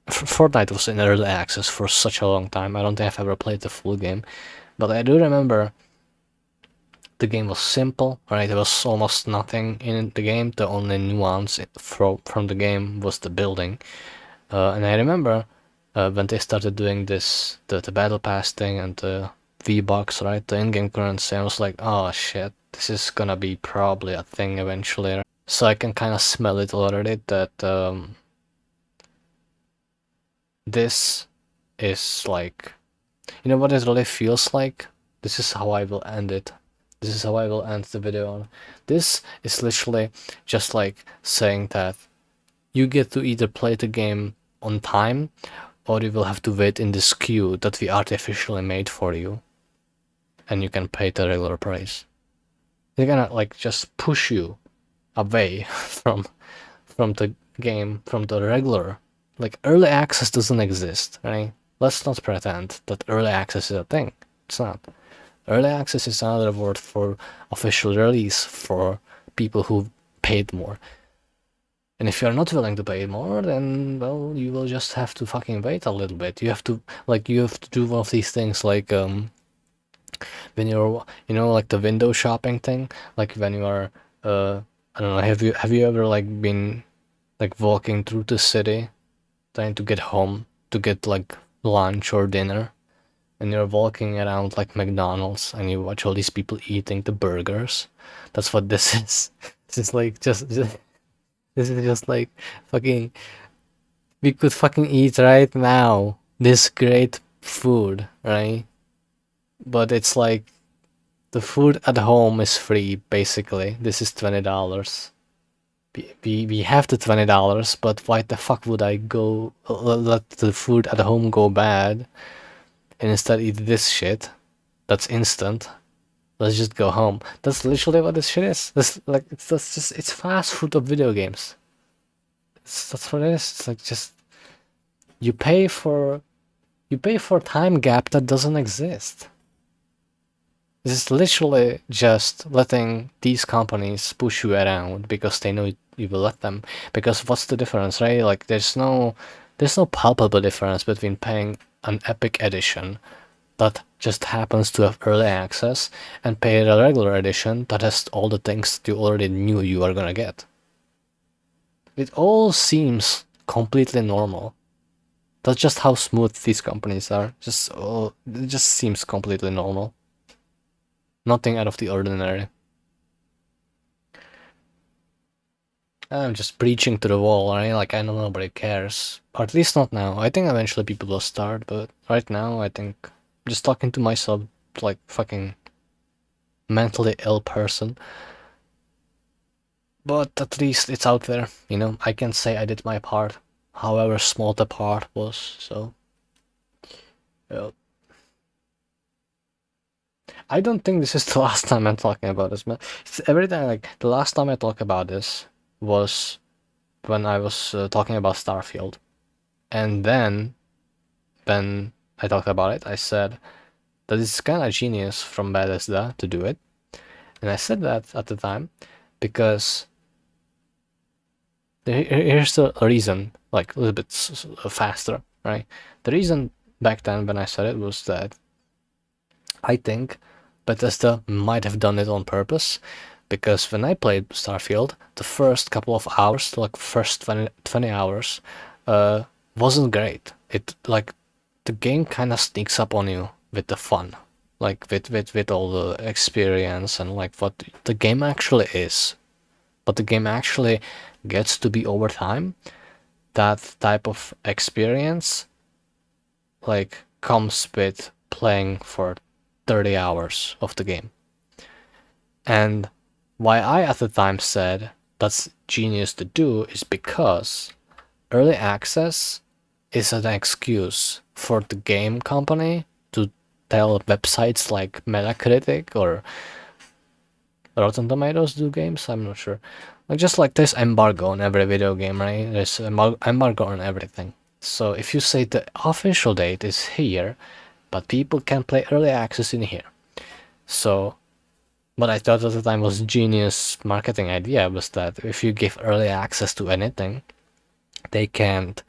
Fortnite was in early access for such a long time. I don't think I've ever played the full game, but I do remember the game was simple, right? There was almost nothing in the game. The only nuance from the game was the building. And I remember when they started doing this, the battle pass thing and the V-Bucks, right? The in-game currency, I was like, oh shit, this is gonna be probably a thing eventually. Right? So I can kind of smell it already that this is like, you know what it really feels like? This is how I will end it. This is how I will end the video on. This is literally just like saying that you get to either play the game on time, or you will have to wait in this queue that we artificially made for you, and you can pay the regular price. They're gonna like just push you away from the game, from the regular. Like, early access doesn't exist, right? Let's not pretend that early access is a thing. It's not. Early access is another word for official release for people who paid more. And if you're not willing to pay more, then, well, you will just have to fucking wait a little bit. You have to do one of these things like, when you're, you know, like the window shopping thing, like when you are, I don't know, have you ever like been like walking through the city, trying to get home, to get like lunch or dinner, and you're walking around like McDonald's and you watch all these people eating the burgers? That's what this is. This is like just this is just like fucking, we could fucking eat right now this great food, right? But it's like the food at home is free, basically. This is $20. we have the $20, but why the fuck would I go let the food at home go bad and instead eat this shit that's instant? Let's just go home. That's literally what this shit is. It's fast food of video games. That's what it is. It's like just you pay for time gap that doesn't exist. This is literally just letting these companies push you around because they know you will let them. Because what's the difference, right? Like there's no palpable difference between paying an Epic edition that just happens to have early access and pay a regular edition that has all the things that you already knew you are gonna get. It all seems completely normal. That's just how smooth these companies are. It just seems completely normal. Nothing out of the ordinary. I'm just preaching to the wall, right? Like, I know nobody cares. Or at least not now. I think eventually people will start, but right now, I think I'm just talking to myself like fucking mentally ill person. But at least it's out there, you know? I can say I did my part, however small the part was, so... Yeah. I don't think this is the last time I'm talking about this, man. Every time, like, the last time I talked about this was when I was talking about Starfield. And then, when I talked about it, I said that it's kind of genius from Bethesda to do it. And I said that at the time because here's the reason, like, a little bit faster, right? The reason back then when I said it was that I think Bethesda might have done it on purpose, because when I played Starfield, the first couple of hours, like first 20 hours, wasn't great. It, like, the game kind of sneaks up on you with the fun, like with all the experience and like what the game actually is. But the game actually gets to be over time. That type of experience, like, comes with playing for 30 hours of the game. And why I at the time said that's genius to do is because early access is an excuse for the game company to tell websites like Metacritic or Rotten Tomatoes do games, I'm not sure. Like, just like there's embargo on every video game, right? There's embargo on everything. So if you say the official date is here, but people can play early access in here. So what I thought at the time was a genius marketing idea was that if you give early access to anything, they can't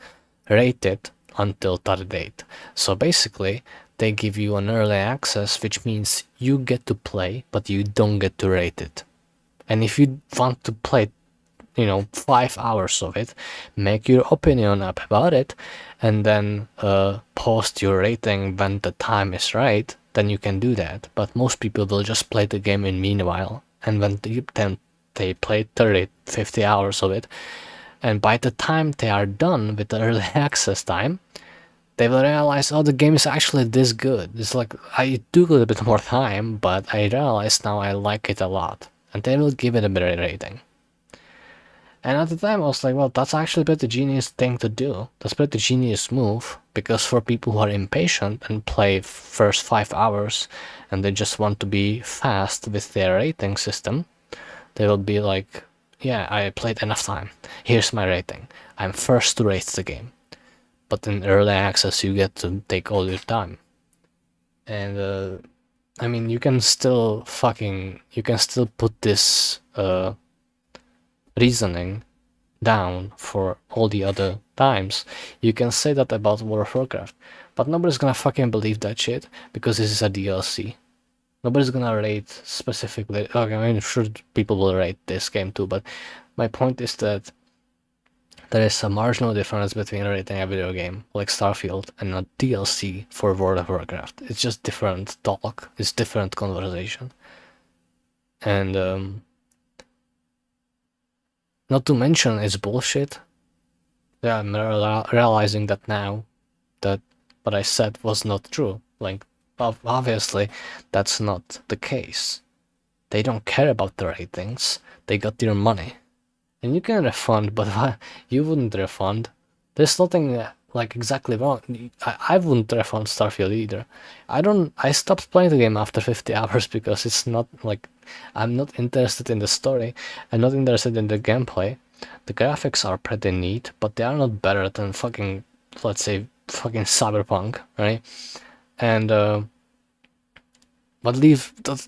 rate it until that date. So basically, they give you an early access, which means you get to play, but you don't get to rate it. And if you want to play, 5 hours of it, make your opinion up about it, and then post your rating when the time is right, then you can do that. But most people will just play the game in meanwhile, and when they play 30, 50 hours of it, and by the time they are done with the early access time, they will realize, oh, the game is actually this good. It's like, I took a little bit more time, but I realized now I like it a lot. And they will give it a better rating. And at the time I was like, well, that's actually a pretty genius thing to do. That's a pretty genius move, because for people who are impatient and play first 5 hours and they just want to be fast with their rating system, they will be like, yeah, I played enough time. Here's my rating. I'm first to rate the game. But in early access, you get to take all your time. And, I mean, you can still put this, reasoning down for all the other times. You can say that about World of Warcraft, but nobody's gonna fucking believe that shit, because this is a DLC. Nobody's gonna rate specifically. Okay, I mean, sure, people will rate this game too, but my point is that there is a marginal difference between rating a video game like Starfield and a DLC for World of Warcraft. It's just different talk. It's different conversation. And not to mention it's bullshit. Yeah, I'm realizing that now, that what I said was not true. Like, obviously, that's not the case. They don't care about the ratings. They got their money. and you can refund, but you wouldn't refund. There's nothing like exactly wrong. I wouldn't refund Starfield either. I stopped playing the game after 50 hours because it's not like, I'm not interested in the story. I'm not interested in the gameplay. The graphics are pretty neat, but they are not better than fucking, let's say, fucking Cyberpunk, right? And that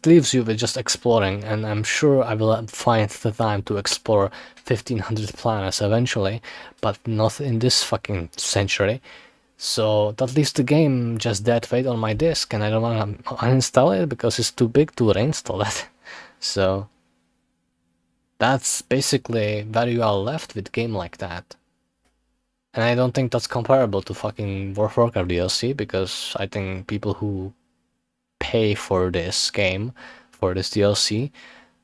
leaves you with just exploring, and I'm sure I will find the time to explore 1500 planets eventually, but not in this fucking century. So that leaves the game just dead weight on my disk, and I don't want to uninstall it because it's too big to reinstall it. So that's basically where you are left with a game like that. And I don't think that's comparable to fucking World of Warcraft DLC, because I think people who pay for this game, for this DLC,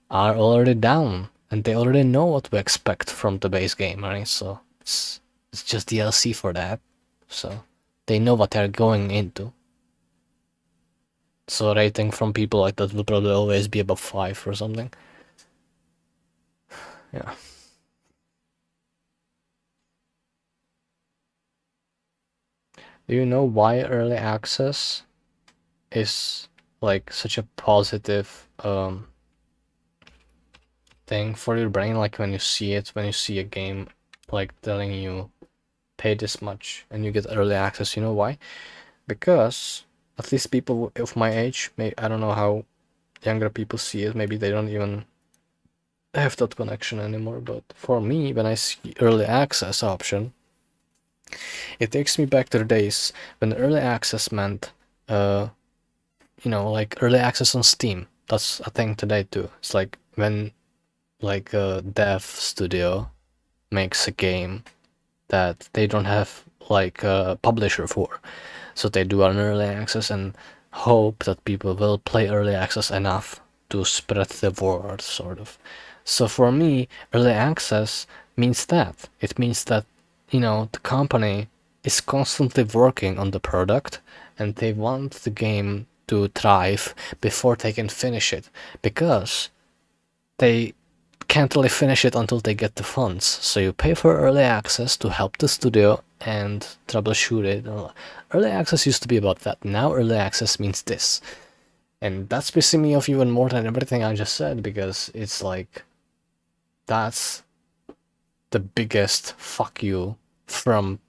are already down, and they already know what to expect from the base game, right? So it's just DLC for that, so they know what they're going into. So rating from people like that will probably always be above 5 or something. Yeah. Do you know why early access is like such a positive thing for your brain? Like when you see a game like telling you pay this much and you get early access, you know why? Because at least people of my age, I don't know how younger people see it, maybe they don't even have that connection anymore, but for me, when I see early access option, it takes me back to the days when early access meant like early access on Steam. That's a thing today too. It's like when like a dev studio makes a game that they don't have like a publisher for, so they do an early access and hope that people will play early access enough to spread the word, sort of. So for me, early access means that. It means that, the company is constantly working on the product and they want the game to thrive before they can finish it, because they can't really finish it until they get the funds. So you pay for early access to help the studio and troubleshoot it. Early access used to be about that. Now early access means this. And that's pissing me off even more than everything I just said, because it's like, that's the biggest fuck you from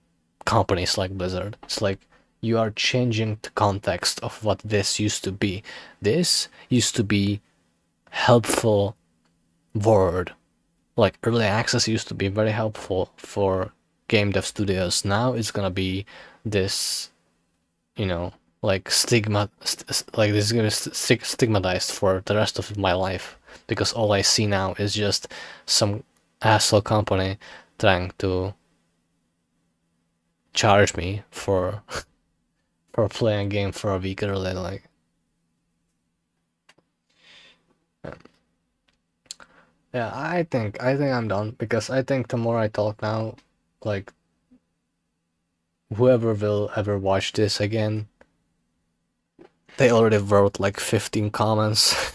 companies like Blizzard. It's like, you are changing the context of what this used to be. This used to be helpful word. Like early access used to be very helpful for game dev studios. Now it's gonna be this, like like this is gonna stigmatized for the rest of my life, because all I see now is just some asshole company trying to charge me for for playing a game for a week early. Like, yeah, I think I'm done, because I think the more I talk now, like, whoever will ever watch this again, they already wrote like 15 comments.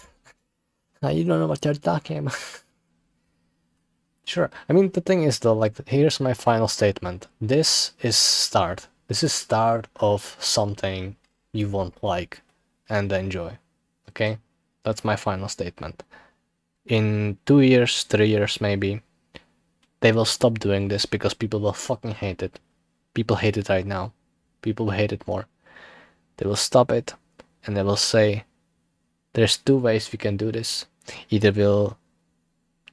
You don't know what you're talking about. Sure. I mean, the thing is though, like, here's my final statement. This is start. This is start of something you won't like and enjoy. Okay? That's my final statement. In 2 years, 3 years maybe, they will stop doing this because people will fucking hate it. People hate it right now. People will hate it more. They will stop it and they will say, there's 2 ways we can do this. Either we'll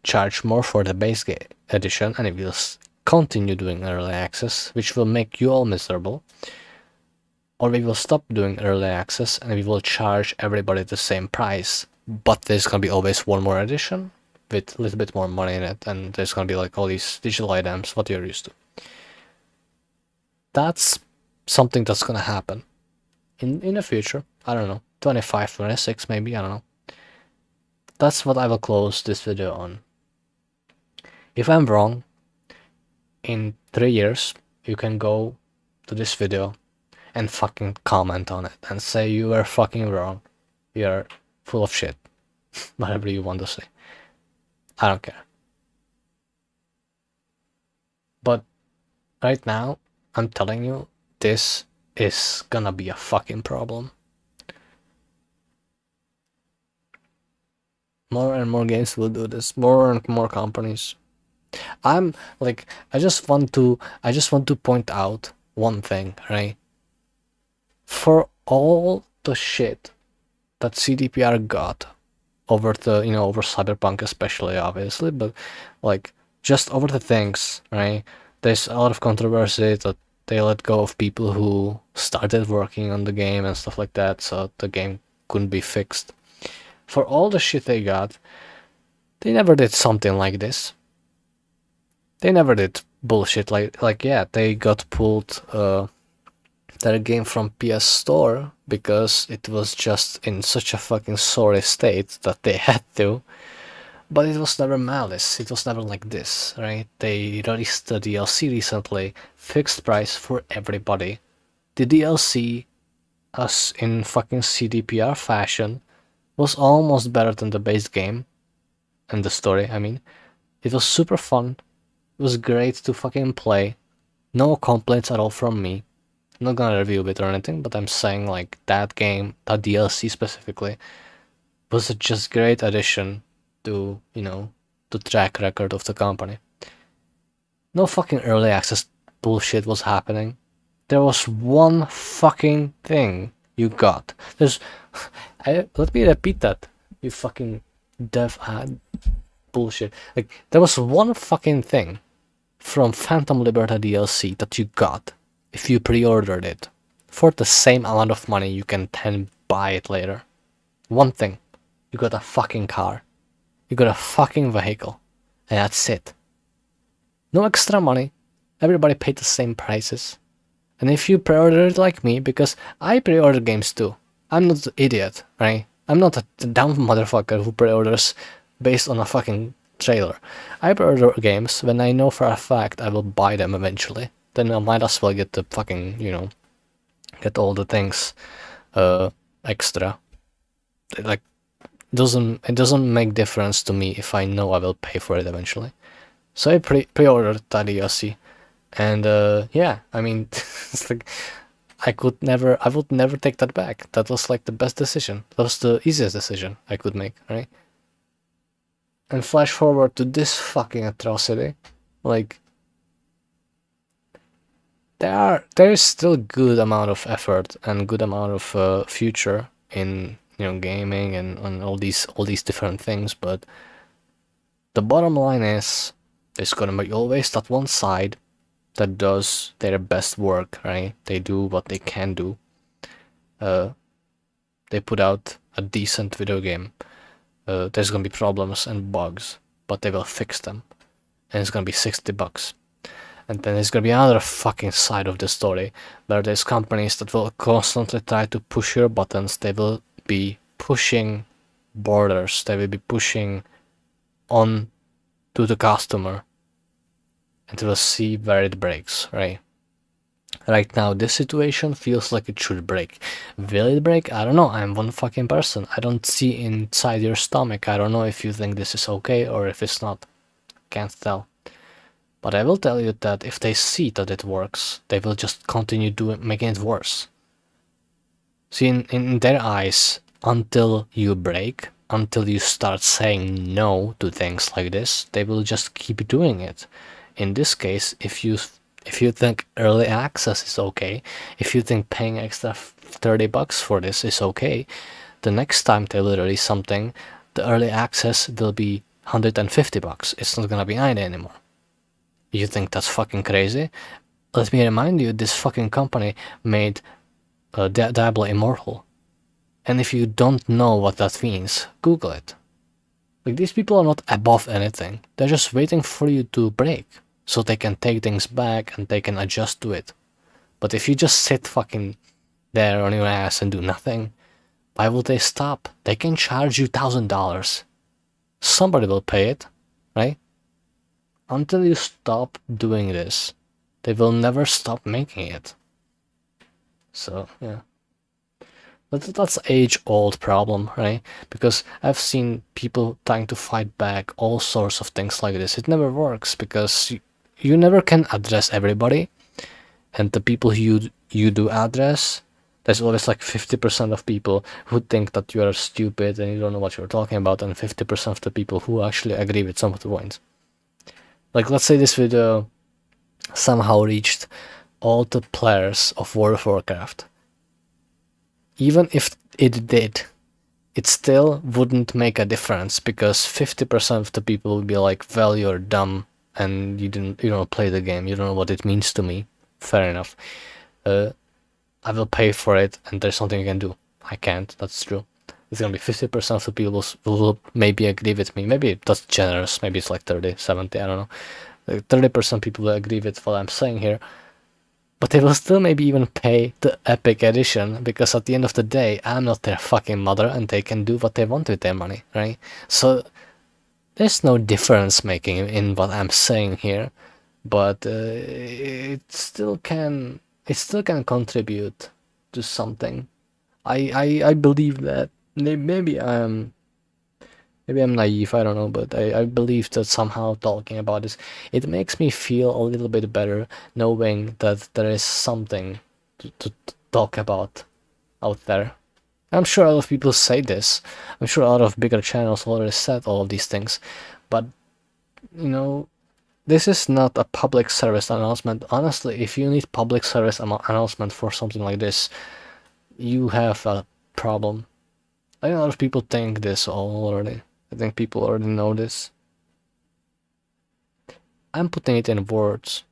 charge more for the base edition and it will continue doing early access, which will make you all miserable, or we will stop doing early access and we will charge everybody the same price, but there's gonna be always one more edition with a little bit more money in it, and there's gonna be like all these digital items, what you're used to. That's something that's gonna happen in the future. I don't know, 25, 26 maybe, I don't know. That's what I will close this video on. If I'm wrong, in 3 years, you can go to this video and fucking comment on it and say you were fucking wrong. You're full of shit. Whatever you want to say. I don't care. right now, I'm telling you, this is gonna be a fucking problem. More and more games will do this. More and more companies. I'm like, I just want to point out one thing, right? For all the shit that CDPR got over the, over Cyberpunk especially, obviously, but like just over the things, right? There's a lot of controversy that they let go of people who started working on the game and stuff like that, so the game couldn't be fixed. For all the shit they got, they never did something like this. They never did bullshit like yeah, they got pulled their game from PS Store because it was just in such a fucking sorry state that they had to. But it was never malice, it was never like this, right? They released the DLC recently, fixed price for everybody. The DLC, as in fucking CDPR fashion, was almost better than the base game. And the story, I mean. It was super fun. It was great to fucking play. No complaints at all from me. I'm not gonna review it or anything, but I'm saying like that game, that DLC specifically, was a just great addition to, the track record of the company. No fucking early access bullshit was happening. There was one fucking thing you got. Let me repeat that, you fucking dev ad bullshit. Like, there was one fucking thing from Phantom Liberty DLC that you got if you pre-ordered it for the same amount of money you can then buy it later. One thing. You got a fucking car. You got a fucking vehicle. And that's it. No extra money. Everybody paid the same prices. And if you pre-order it like me, because I pre-order games too. I'm not an idiot, right? I'm not a dumb motherfucker who pre-orders based on a fucking trailer. I pre-order games when I know for a fact I will buy them eventually. Then I might as well get the fucking, get all the things extra. Like, it doesn't make difference to me if I know I will pay for it eventually. So I pre-ordered that DLC, and yeah, I mean, it's like I would never take that back. That was like the best decision. That was the easiest decision I could make, right? And flash forward to this fucking atrocity, like there is still good amount of effort and good amount of future in gaming and on all these different things, but the bottom line is there's gonna be always that one side that does their best work, right? They do what they can do. They put out a decent video game. There's gonna be problems and bugs, but they will fix them, and it's gonna be $60. And then there's gonna be another fucking side of the story where there's companies that will constantly try to push your buttons. They will be pushing borders. They will be pushing on to the customer, and we'll see where it breaks, right? Right now, this situation feels like it should break. Will it break? I don't know. I'm one fucking person. I don't see inside your stomach. I don't know if you think this is okay or if it's not. Can't tell. But I will tell you that if they see that it works, they will just continue making it worse. See, in their eyes, until you break, until you start saying no to things like this, they will just keep doing it. In this case, if you think early access is okay, if you think paying extra $30 for this is okay, the next time they will release something, the early access will be $150. It's not gonna be 90 anymore. You think that's fucking crazy? Let me remind you, this fucking company made Diablo Immortal. And if you don't know what that means, Google it. Like, these people are not above anything. They're just waiting for you to break, so they can take things back and they can adjust to it. But if you just sit fucking there on your ass and do nothing, why would they stop? They can charge you $1,000. Somebody will pay it, right? Until you stop doing this, they will never stop making it. So, yeah. That's age-old problem, right? Because I've seen people trying to fight back all sorts of things like this. It never works because you never can address everybody, and the people you do address, there's always like 50% of people who think that you are stupid and you don't know what you're talking about, and 50% of the people who actually agree with some of the points. Like, let's say this video somehow reached all the players of World of Warcraft. Even if it did, it still wouldn't make a difference, because 50% of the people would be like, well, you're dumb and you don't play the game, you don't know what it means to me. Fair enough. I will pay for it, and there's something you can do. I can't, that's true. It's gonna be 50% of the people will maybe agree with me. Maybe that's generous, maybe it's like 30, 70, I don't know. Like 30% people will agree with what I'm saying here. But they will still maybe even pay the Epic Edition, because at the end of the day, I'm not their fucking mother and they can do what they want with their money, right? So there's no difference making in what I'm saying here, but it still can contribute to something. I believe that. Maybe I'm naive, I don't know, but I believe that somehow talking about this, it makes me feel a little bit better knowing that there is something to talk about out there. I'm sure a lot of people say this. I'm sure a lot of bigger channels already said all of these things, but you know, this is not a public service announcement. Honestly, if you need public service announcement for something like this, you have a problem. I think a lot of people think this already. I think people already know this. I'm putting it in words.